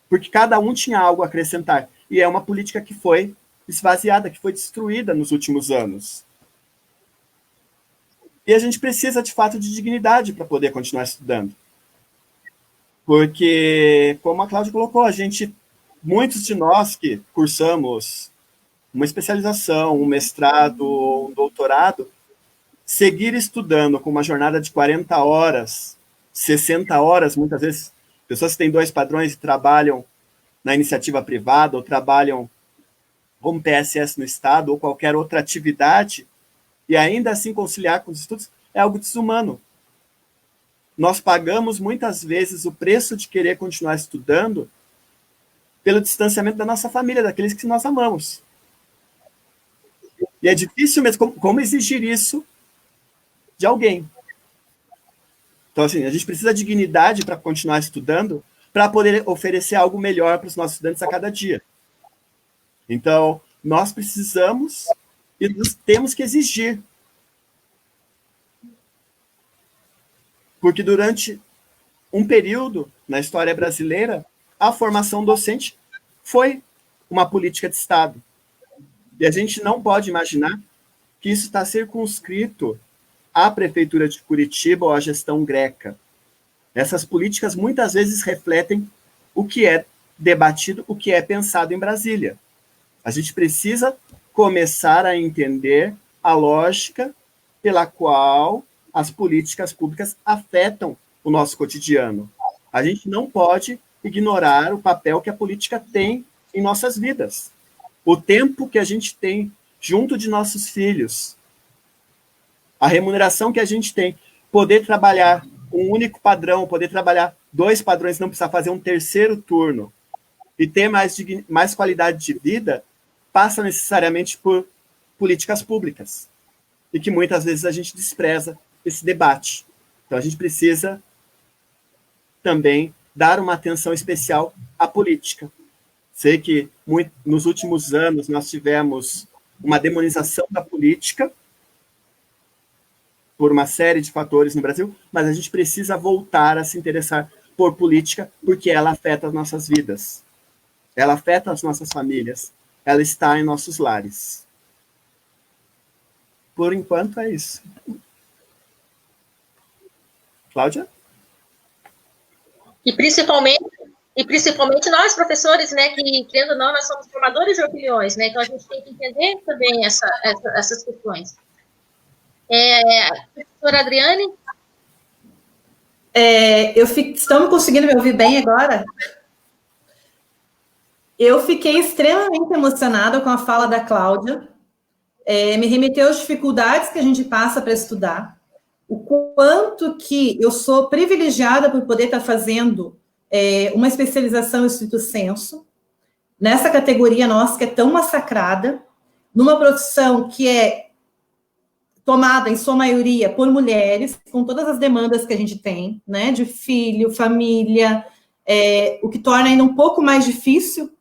S4: Porque cada um tinha algo a acrescentar. E é uma política que foi esvaziada, que foi destruída nos últimos anos. E a gente precisa, de fato, de dignidade para poder continuar estudando. Porque, como a Cláudia colocou, muitos de nós que cursamos uma especialização, um mestrado, um doutorado, seguir estudando com uma jornada de 40 horas, 60 horas, muitas vezes, pessoas que têm 2 padrões e trabalham na iniciativa privada ou trabalham como PSS no Estado ou qualquer outra atividade, e ainda assim conciliar com os estudos, é algo desumano. Nós pagamos muitas vezes o preço de querer continuar estudando pelo distanciamento da nossa família, daqueles que nós amamos. E é difícil mesmo, como exigir isso de alguém? Então, assim, a gente precisa de dignidade para continuar estudando, para poder oferecer algo melhor para os nossos estudantes a cada dia. Então, nós precisamos e nós temos que exigir. Porque durante um período na história brasileira, a formação docente foi uma política de Estado. E a gente não pode imaginar que isso está circunscrito à Prefeitura de Curitiba ou à gestão greca. Essas políticas muitas vezes refletem o que é debatido, o que é pensado em Brasília. A gente precisa começar a entender a lógica pela qual as políticas públicas afetam o nosso cotidiano. A gente não pode ignorar o papel que a política tem em nossas vidas. O tempo que a gente tem junto de nossos filhos, a remuneração que a gente tem, poder trabalhar um único padrão, poder trabalhar 2 padrões, não precisar fazer um terceiro turno e ter mais qualidade de vida, passa necessariamente por políticas públicas, e que muitas vezes a gente despreza esse debate. Então, a gente precisa também dar uma atenção especial à política. Sei que nos últimos anos nós tivemos uma demonização da política por uma série de fatores no Brasil, mas a gente precisa voltar a se interessar por política, porque ela afeta as nossas vidas, ela afeta as nossas famílias, ela está em nossos lares. Por enquanto é isso. Cláudia?
S1: E principalmente nós, professores, né, que, querendo ou não, nós somos formadores de opiniões, né, então a gente tem que entender também essas questões. Professora Adriane?
S2: Estão conseguindo me ouvir bem agora? Eu fiquei extremamente emocionada com a fala da Cláudia, me remeteu às dificuldades que a gente passa para estudar, o quanto que eu sou privilegiada por poder estar fazendo uma especialização em estrito sensu, nessa categoria nossa que é tão massacrada, numa profissão que é tomada, em sua maioria, por mulheres, com todas as demandas que a gente tem, né, de filho, família, o que torna ainda um pouco mais difícil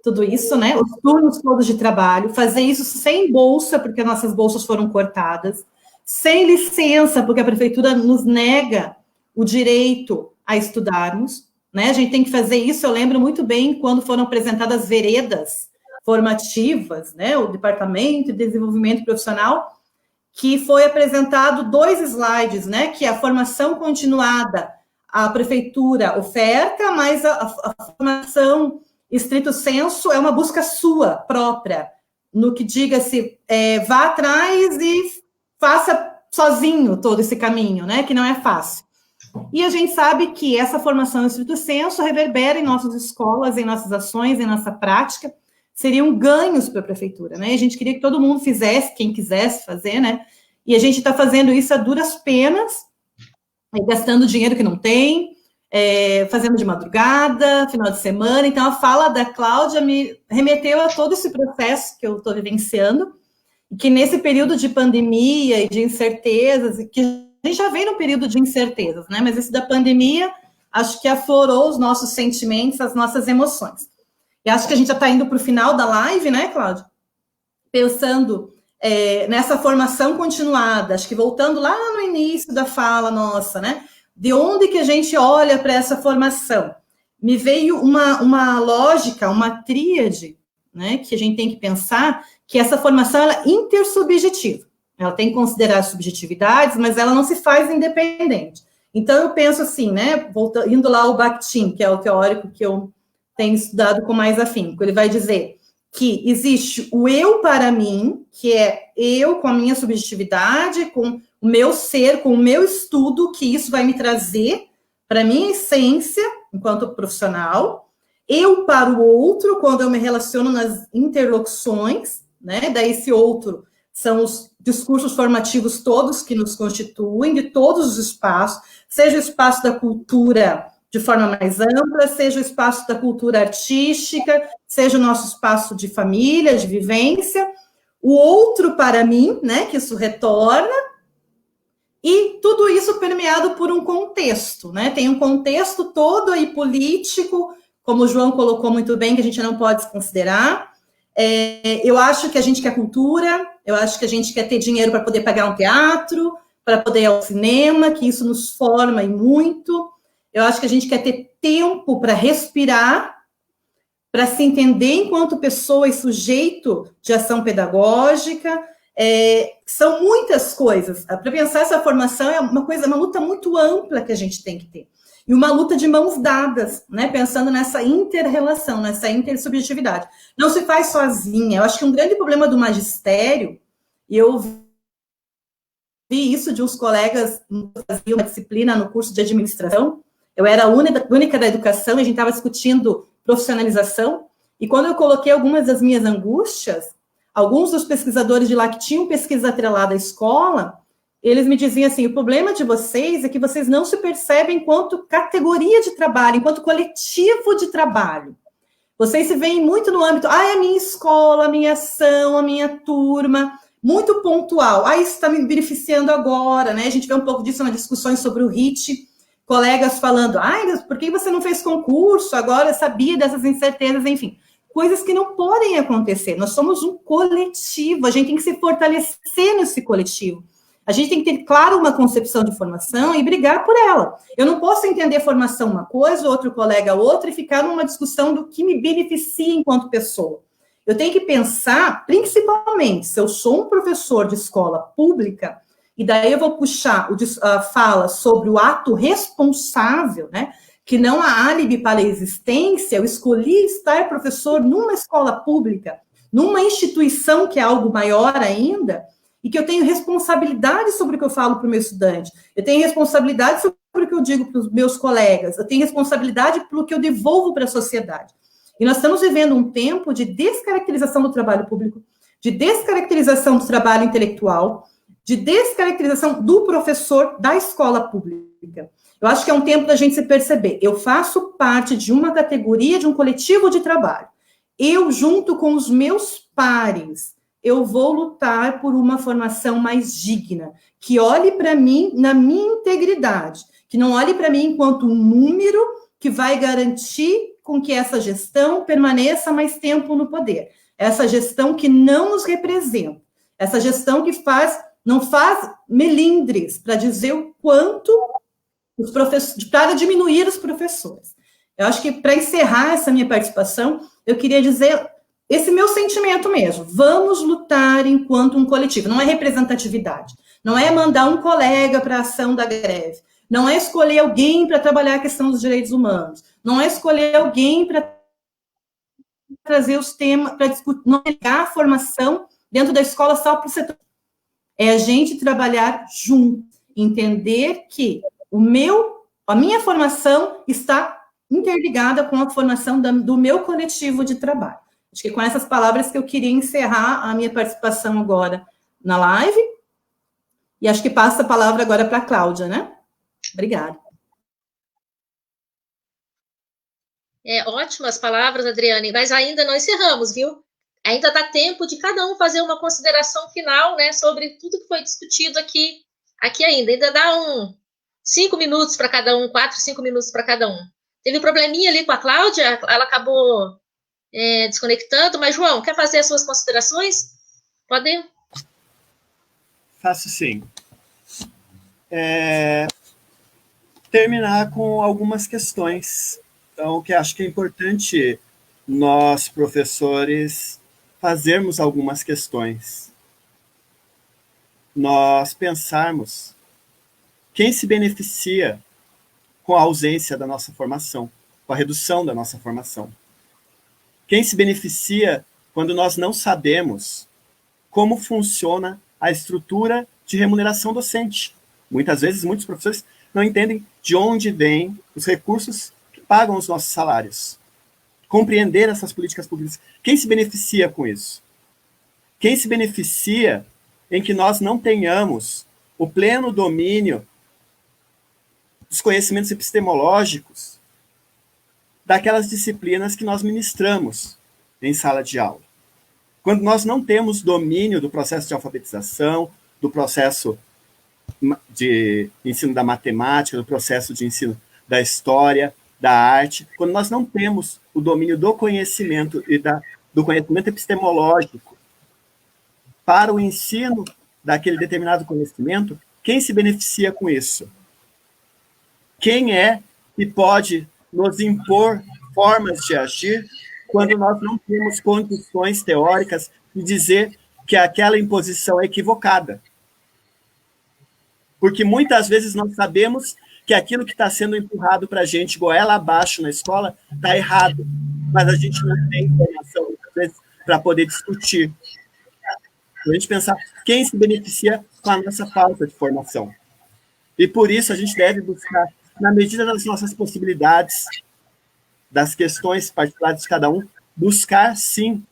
S2: tudo isso, né, os turnos todos de trabalho, fazer isso sem bolsa, porque nossas bolsas foram cortadas, sem licença, porque a prefeitura nos nega o direito a estudarmos, né, a gente tem que fazer isso, eu lembro muito bem quando foram apresentadas veredas formativas, né, o Departamento de Desenvolvimento Profissional, que foi apresentado 2 slides, né, que é a formação continuada, a prefeitura oferta, mas a formação estrito sensu é uma busca sua própria, no que diga-se, vá atrás e faça sozinho todo esse caminho, né, que não é fácil. E a gente sabe que essa formação estrito sensu reverbera em nossas escolas, em nossas ações, em nossa prática, seriam ganhos para a prefeitura, né? A gente queria que todo mundo fizesse, quem quisesse fazer, né? E a gente está fazendo isso a duras penas, gastando dinheiro que não tem, fazendo de madrugada, final de semana. Então, a fala da Cláudia me remeteu a todo esse processo que eu estou vivenciando, e que nesse período de pandemia e de incertezas, que a gente já vem num período de incertezas, né? Mas esse da pandemia, acho que aflorou os nossos sentimentos, as nossas emoções. E acho que a gente já está indo para o final da live, né, Cláudia? Pensando nessa formação continuada, acho que voltando lá no início da fala nossa, né? De onde que a gente olha para essa formação? Me veio uma lógica, uma tríade, né, que a gente tem que pensar, que essa formação ela é intersubjetiva. Ela tem que considerar subjetividades, mas ela não se faz independente. Então, eu penso assim, né, indo lá ao Bakhtin, que é o teórico que eu tenho estudado com mais afinco, ele vai dizer que existe o eu para mim, que é eu com a minha subjetividade, com o meu ser, com o meu estudo, que isso vai me trazer para a minha essência, enquanto profissional, eu para o outro, quando eu me relaciono nas interlocuções, né, daí esse outro são os discursos formativos todos que nos constituem, de todos os espaços, seja o espaço da cultura de forma mais ampla, seja o espaço da cultura artística, seja o nosso espaço de família, de vivência, o outro para mim, né, que isso retorna, e tudo isso permeado por um contexto, né, tem um contexto todo aí político, como o João colocou muito bem, que a gente não pode desconsiderar. Eu acho que a gente quer cultura, eu acho que a gente quer ter dinheiro para poder pagar um teatro, para poder ir ao cinema, que isso nos forma e muito. Eu acho que a gente quer ter tempo para respirar, para se entender enquanto pessoa e sujeito de ação pedagógica. São muitas coisas. Para pensar essa formação é uma luta muito ampla que a gente tem que ter. E uma luta de mãos dadas, né? Pensando nessa inter-relação, nessa intersubjetividade. Não se faz sozinha. Eu acho que um grande problema do magistério, e eu vi isso de uns colegas que faziam uma disciplina no curso de administração, eu era a única da educação, e a gente estava discutindo profissionalização, e quando eu coloquei algumas das minhas angústias, alguns dos pesquisadores de lá que tinham pesquisa atrelada à escola, eles me diziam assim, o problema de vocês é que vocês não se percebem enquanto categoria de trabalho, enquanto coletivo de trabalho. Vocês se veem muito no âmbito, a minha escola, a minha ação, a minha turma, muito pontual. Ah, isso está me beneficiando agora, né? A gente vê um pouco disso nas discussões sobre o RIT, colegas falando, por que você não fez concurso? Agora eu sabia dessas incertezas, enfim. Coisas que não podem acontecer. Nós somos um coletivo, a gente tem que se fortalecer nesse coletivo. A gente tem que ter, claro, uma concepção de formação e brigar por ela. Eu não posso entender formação uma coisa, outro colega outra, e ficar numa discussão do que me beneficia enquanto pessoa. Eu tenho que pensar, principalmente, se eu sou um professor de escola pública, e daí eu vou puxar a fala sobre o ato responsável, né? Que não há álibi para a existência, eu escolhi estar professor numa escola pública, numa instituição que é algo maior ainda, e que eu tenho responsabilidade sobre o que eu falo para o meu estudante, eu tenho responsabilidade sobre o que eu digo para os meus colegas, eu tenho responsabilidade pelo que eu devolvo para a sociedade. E nós estamos vivendo um tempo de descaracterização do trabalho público, de descaracterização do trabalho intelectual, de descaracterização do professor da escola pública. Eu acho que é um tempo da gente se perceber. Eu faço parte de uma categoria, de um coletivo de trabalho. Eu, junto com os meus pares, eu vou lutar por uma formação mais digna, que olhe para mim na minha integridade, que não olhe para mim enquanto um número que vai garantir com que essa gestão permaneça mais tempo no poder. Essa gestão que não nos representa, essa gestão que não faz melindres para dizer o quanto os professores, para diminuir os professores. Eu acho que, para encerrar essa minha participação, eu queria dizer esse meu sentimento mesmo. Vamos lutar enquanto um coletivo. Não é representatividade. Não é mandar um colega para a ação da greve. Não é escolher alguém para trabalhar a questão dos direitos humanos. Não é escolher alguém para trazer os temas, para discutir, não ligar a formação dentro da escola só para o setor. É a gente trabalhar junto, entender que a minha formação está interligada com a formação do meu coletivo de trabalho. Acho que com essas palavras que eu queria encerrar a minha participação agora na live, e acho que passa a palavra agora para a Cláudia, né? Obrigada.
S1: Ótimas palavras, Adriane, mas ainda não encerramos, viu? Ainda dá tempo de cada um fazer uma consideração final, né, sobre tudo que foi discutido aqui ainda. Ainda dá 5 minutos para cada um, 4, 5 minutos para cada um. Teve um probleminha ali com a Cláudia, ela acabou desconectando, mas, João, quer fazer as suas considerações? Pode?
S4: Faço sim. Terminar com algumas questões. Então, o que acho que é importante nós, professores, fazermos algumas questões. Nós pensarmos quem se beneficia com a ausência da nossa formação, com a redução da nossa formação. Quem se beneficia quando nós não sabemos como funciona a estrutura de remuneração docente. Muitas vezes, muitos professores não entendem de onde vêm os recursos que pagam os nossos salários. Compreender essas políticas públicas. Quem se beneficia com isso? Quem se beneficia em que nós não tenhamos o pleno domínio dos conhecimentos epistemológicos daquelas disciplinas que nós ministramos em sala de aula. Quando nós não temos domínio do processo de alfabetização, do processo de ensino da matemática, do processo de ensino da história, da arte, quando nós não temos o domínio do conhecimento e do conhecimento epistemológico para o ensino daquele determinado conhecimento, quem se beneficia com isso? Quem é que pode nos impor formas de agir quando nós não temos condições teóricas de dizer que aquela imposição é equivocada? Porque muitas vezes nós sabemos que aquilo que está sendo empurrado para a gente goela abaixo na escola está errado, mas a gente não tem informação, muitas vezes, para poder discutir. A gente pensar quem se beneficia com a nossa falta de formação. E por isso a gente deve buscar, na medida das nossas possibilidades, das questões particulares de cada um, buscar, sim,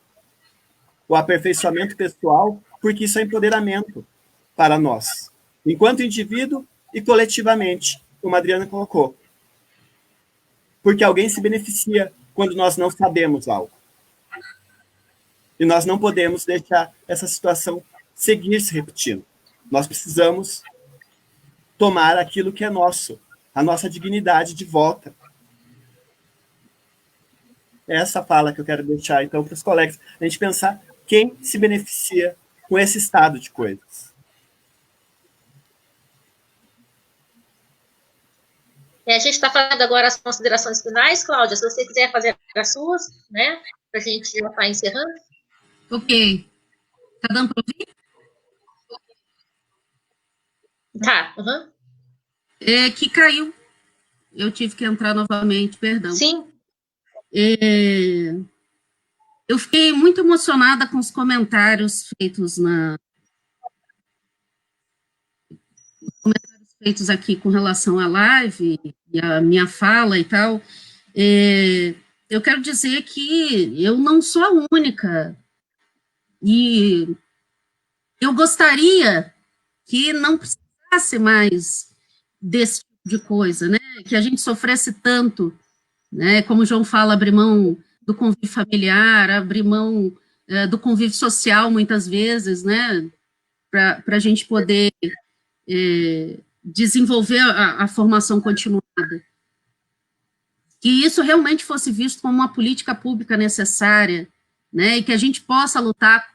S4: o aperfeiçoamento pessoal, porque isso é empoderamento para nós, enquanto indivíduo e coletivamente, como a Adriana colocou. Porque alguém se beneficia quando nós não sabemos algo. E nós não podemos deixar essa situação seguir se repetindo. Nós precisamos tomar aquilo que é nosso, a nossa dignidade de volta. Essa fala que eu quero deixar, então, para os colegas, a gente pensar quem se beneficia com esse estado de coisas.
S1: A gente está falando agora as considerações finais, Cláudia, se você quiser fazer as suas, né, para a gente já estar encerrando.
S3: Ok. Tá dando para ouvir?
S1: Tá. Uhum.
S3: É que caiu. Eu tive que entrar novamente, perdão.
S1: Sim.
S3: Eu fiquei muito emocionada com os comentários feitos aqui com relação à live e a minha fala e tal. Eu quero dizer que eu não sou a única e eu gostaria que não precisasse mais desse tipo de coisa, né? Que a gente sofresse tanto, né? Como o João fala, abrir mão do convívio familiar, abrir mão do convívio social, muitas vezes, né? Para a gente poder desenvolver a formação continuada. Que isso realmente fosse visto como uma política pública necessária, né? E que a gente possa lutar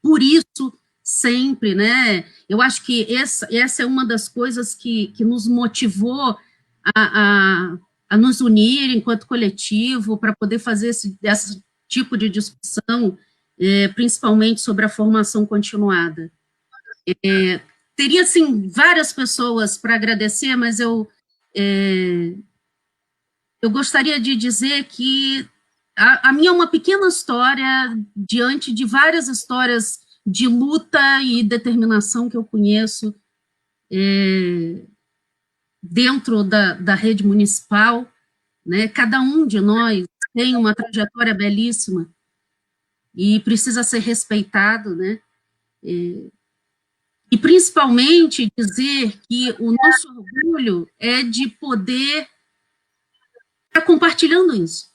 S3: por isso sempre, né? Eu acho que essa é uma das coisas que nos motivou a nos unir enquanto coletivo para poder fazer esse tipo de discussão, principalmente sobre a formação continuada. Teria, assim, várias pessoas para agradecer, mas eu gostaria de dizer que a minha é uma pequena história diante de várias histórias de luta e determinação que eu conheço dentro da rede municipal, né? Cada um de nós tem uma trajetória belíssima e precisa ser respeitado, né? E principalmente dizer que o nosso orgulho é de poder estar compartilhando isso.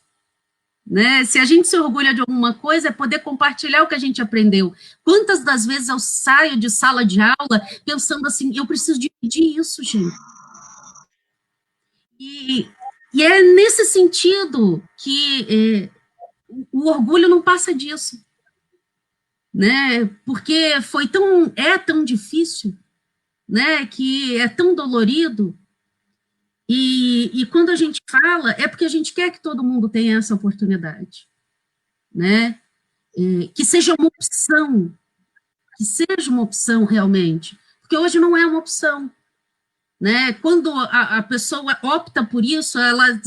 S3: Né? Se a gente se orgulha de alguma coisa, é poder compartilhar o que a gente aprendeu. Quantas das vezes eu saio de sala de aula pensando assim, eu preciso dividir isso, gente. E é nesse sentido que o orgulho não passa disso. Né? Porque é tão difícil, né? Que é tão dolorido. E quando a gente fala, é porque a gente quer que todo mundo tenha essa oportunidade, né? Que seja uma opção realmente, porque hoje não é uma opção, né? Quando a pessoa opta por isso, ela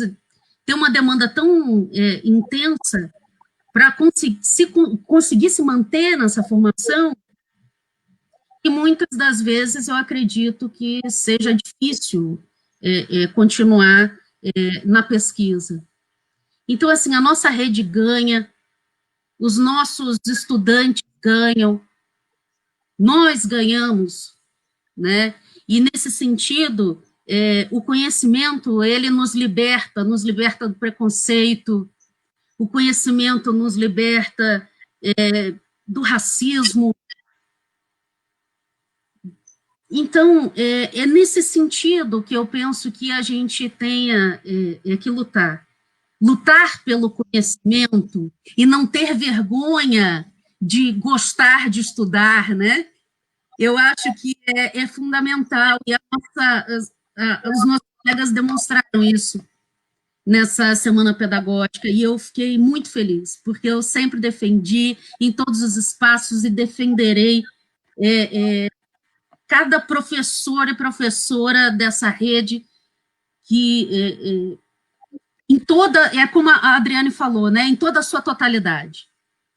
S3: tem uma demanda tão intensa para conseguir se manter nessa formação, e muitas das vezes eu acredito que seja difícil continuar na pesquisa. Então, assim, a nossa rede ganha, os nossos estudantes ganham, nós ganhamos, né? E, nesse sentido, o conhecimento, ele nos liberta do preconceito, o conhecimento nos liberta do racismo. Então, é nesse sentido que eu penso que a gente tenha que lutar. Lutar pelo conhecimento e não ter vergonha de gostar de estudar, né? Eu acho que é fundamental, e os nossos colegas demonstraram isso nessa semana pedagógica, e eu fiquei muito feliz, porque eu sempre defendi em todos os espaços e defenderei cada professor e professora dessa rede que em toda, como a Adriane falou, né, em toda a sua totalidade.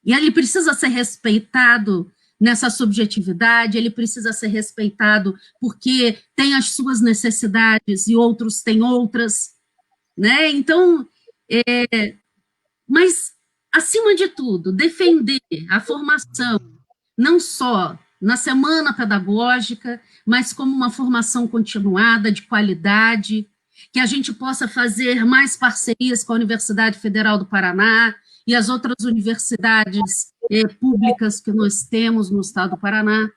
S3: E ele precisa ser respeitado nessa subjetividade, ele precisa ser respeitado porque tem as suas necessidades e outros têm outras, né? Então, mas, acima de tudo, defender a formação, não só na semana pedagógica, mas como uma formação continuada, de qualidade, que a gente possa fazer mais parcerias com a Universidade Federal do Paraná e as outras universidades públicas que nós temos no estado do Paraná,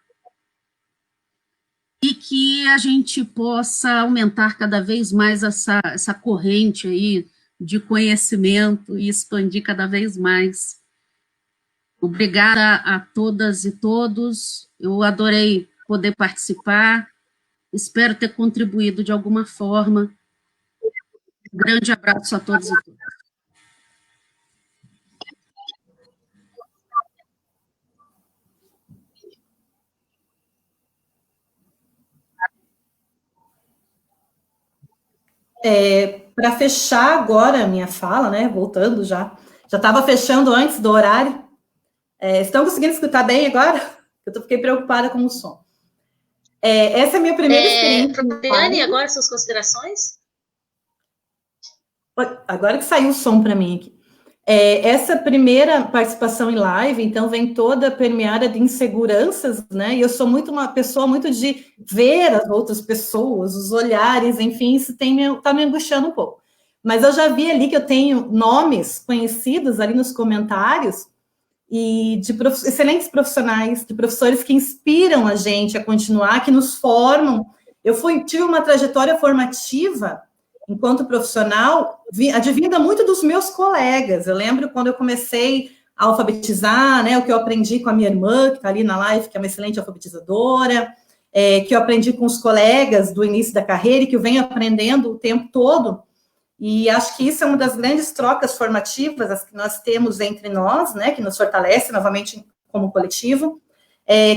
S3: e que a gente possa aumentar cada vez mais essa corrente aí de conhecimento e expandir cada vez mais. Obrigada a todas e todos, eu adorei poder participar, espero ter contribuído de alguma forma. Um grande abraço a todos e todas.
S2: Para fechar agora a minha fala, né, voltando já estava fechando antes do horário. Estão conseguindo escutar bem agora? Eu fiquei preocupada com o som. Essa é a minha primeira experiência.
S1: Fabiane, agora suas considerações?
S2: Agora que saiu o som para mim aqui. Essa primeira participação em live, então, vem toda permeada de inseguranças, né? E eu sou uma pessoa muito de ver as outras pessoas, os olhares, enfim, isso está me angustiando um pouco. Mas eu já vi ali que eu tenho nomes conhecidos ali nos comentários e de excelentes profissionais, de professores que inspiram a gente a continuar, que nos formam. Eu tive uma trajetória formativa enquanto profissional, advinda muito dos meus colegas. Eu lembro quando eu comecei a alfabetizar, né, o que eu aprendi com a minha irmã, que está ali na live, que é uma excelente alfabetizadora, que eu aprendi com os colegas do início da carreira e que eu venho aprendendo o tempo todo. E acho que isso é uma das grandes trocas formativas as que nós temos entre nós, né, que nos fortalece novamente como coletivo.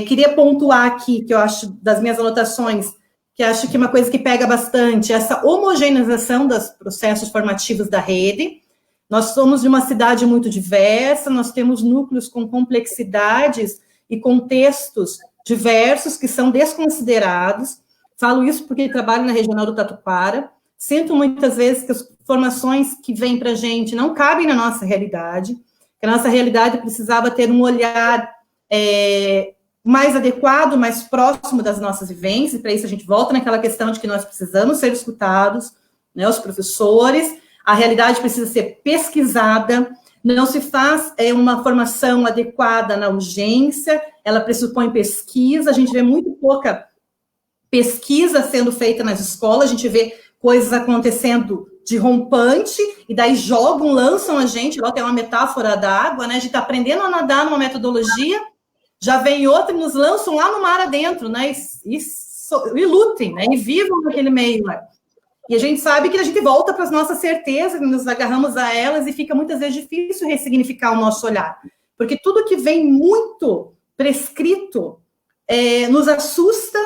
S2: Queria pontuar aqui, que eu acho, das minhas anotações, que acho que uma coisa que pega bastante, essa homogeneização dos processos formativos da rede. Nós somos de uma cidade muito diversa, nós temos núcleos com complexidades e contextos diversos que são desconsiderados. Falo isso porque trabalho na regional do Tatuquara. Sinto muitas vezes que as formações que vêm para a gente não cabem na nossa realidade, que a nossa realidade precisava ter um olhar mais adequado, mais próximo das nossas vivências, e para isso a gente volta naquela questão de que nós precisamos ser escutados, né, os professores, a realidade precisa ser pesquisada, não se faz uma formação adequada na urgência, ela pressupõe pesquisa, a gente vê muito pouca pesquisa sendo feita nas escolas, a gente vê coisas acontecendo de rompante, e daí lançam a gente, lá tem uma metáfora da água, né, a gente está aprendendo a nadar numa metodologia, já vem outra e nos lançam lá no mar adentro, né, e lutem, né, e vivam naquele meio lá. E a gente sabe que a gente volta para as nossas certezas, nos agarramos a elas, e fica muitas vezes difícil ressignificar o nosso olhar, porque tudo que vem muito prescrito nos assusta,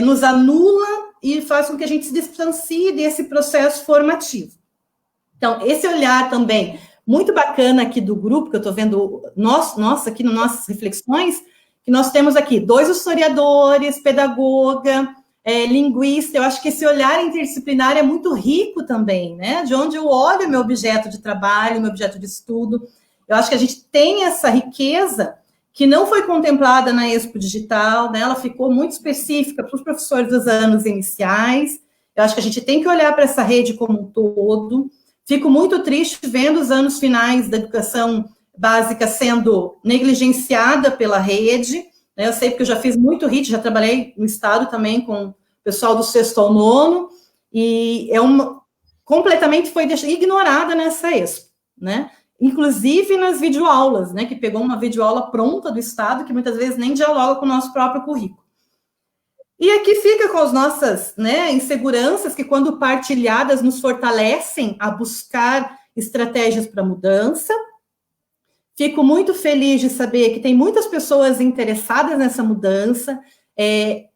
S2: nos anula, e faz com que a gente se distancie desse processo formativo. Então, esse olhar também muito bacana aqui do grupo, que eu estou vendo, aqui nas nossas reflexões, que nós temos aqui 2 historiadores, pedagoga, linguista. Eu acho que esse olhar interdisciplinar é muito rico também, né? De onde eu olho meu objeto de trabalho, meu objeto de estudo. Eu acho que a gente tem essa riqueza que não foi contemplada na Expo Digital, né? Ela ficou muito específica para os professores dos anos iniciais. Eu acho que a gente tem que olhar para essa rede como um todo. Fico muito triste vendo os anos finais da educação básica sendo negligenciada pela rede, né? Eu sei porque eu já fiz muito RIT, já trabalhei no estado também com o pessoal do 6º ao 9º, e completamente foi ignorada nessa Expo, né? Inclusive nas videoaulas, né, que pegou uma videoaula pronta do Estado, que muitas vezes nem dialoga com o nosso próprio currículo. E aqui fica com as nossas, né, inseguranças, que quando partilhadas nos fortalecem a buscar estratégias para mudança. Fico muito feliz de saber que tem muitas pessoas interessadas nessa mudança,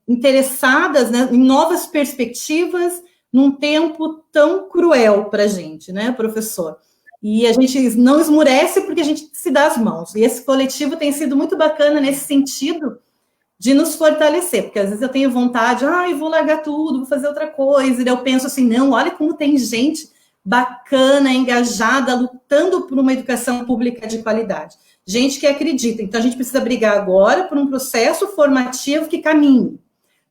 S2: interessadas, né, em novas perspectivas, num tempo tão cruel para a gente, né, professor? E a gente não esmurece porque a gente se dá as mãos. E esse coletivo tem sido muito bacana nesse sentido de nos fortalecer, porque às vezes eu tenho vontade, eu vou largar tudo, vou fazer outra coisa, e daí eu penso assim, não, olha como tem gente bacana, engajada, lutando por uma educação pública de qualidade. Gente que acredita. Então, a gente precisa brigar agora por um processo formativo que caminhe.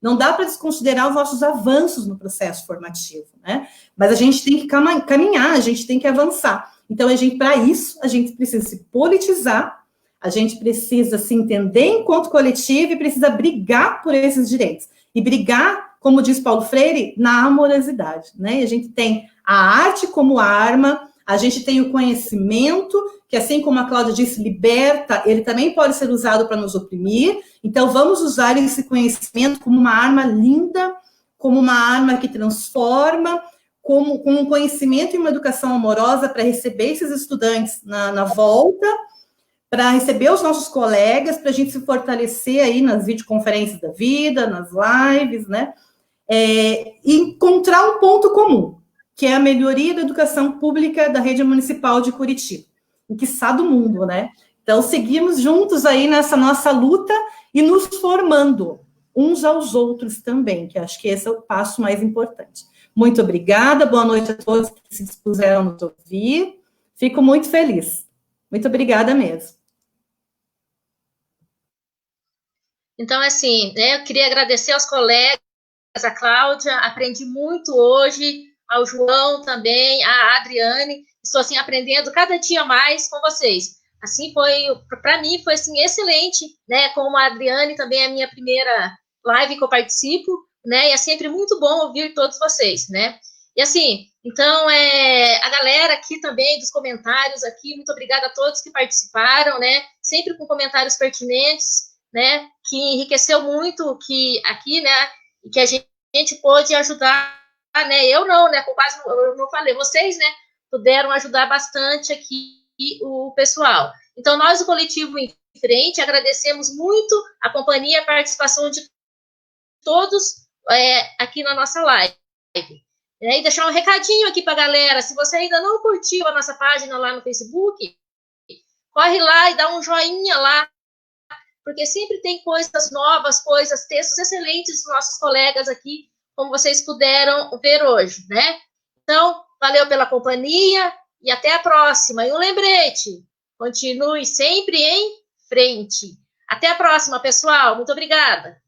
S2: Não dá para desconsiderar os nossos avanços no processo formativo, né? Mas a gente tem que caminhar, a gente tem que avançar. Então, para isso, a gente precisa se politizar, A gente precisa se entender enquanto coletivo e precisa brigar por esses direitos. E brigar, como diz Paulo Freire, na amorosidade, né? E a gente tem a arte como arma, a gente tem o conhecimento, que assim como a Cláudia disse, liberta, ele também pode ser usado para nos oprimir. Então, vamos usar esse conhecimento como uma arma linda, como uma arma que transforma, como um conhecimento e uma educação amorosa para receber esses estudantes na volta, para receber os nossos colegas, para a gente se fortalecer aí nas videoconferências da vida, nas lives, né? E encontrar um ponto comum, que é a melhoria da educação pública da rede municipal de Curitiba, e quiçá do mundo, né? Então, seguimos juntos aí nessa nossa luta e nos formando uns aos outros também, que acho que esse é o passo mais importante. Muito obrigada, boa noite a todos que se dispuseram a nos ouvir. Fico muito feliz. Muito obrigada mesmo.
S1: Então, assim, né, eu queria agradecer aos colegas, a Cláudia, aprendi muito hoje, ao João também, a Adriane, estou, assim, aprendendo cada dia mais com vocês. Assim, para mim, foi, assim, excelente, né, como a Adriane também é a minha primeira live que eu participo, né, e é sempre muito bom ouvir todos vocês, né. E, assim, então, a galera aqui também, dos comentários aqui, muito obrigada a todos que participaram, né, sempre com comentários pertinentes, né, que enriqueceu muito que aqui, né, que a gente pôde ajudar, né, eu não, né, quase eu não falei, vocês, né, puderam ajudar bastante aqui o pessoal. Então, nós, o Coletivo em Frente, agradecemos muito a companhia e a participação de todos aqui na nossa live. E deixar um recadinho aqui para a galera, se você ainda não curtiu a nossa página lá no Facebook, corre lá e dá um joinha lá, porque sempre tem coisas novas, textos excelentes dos nossos colegas aqui, como vocês puderam ver hoje, né? Então, valeu pela companhia e até a próxima. E um lembrete, continue sempre em frente. Até a próxima, pessoal. Muito obrigada.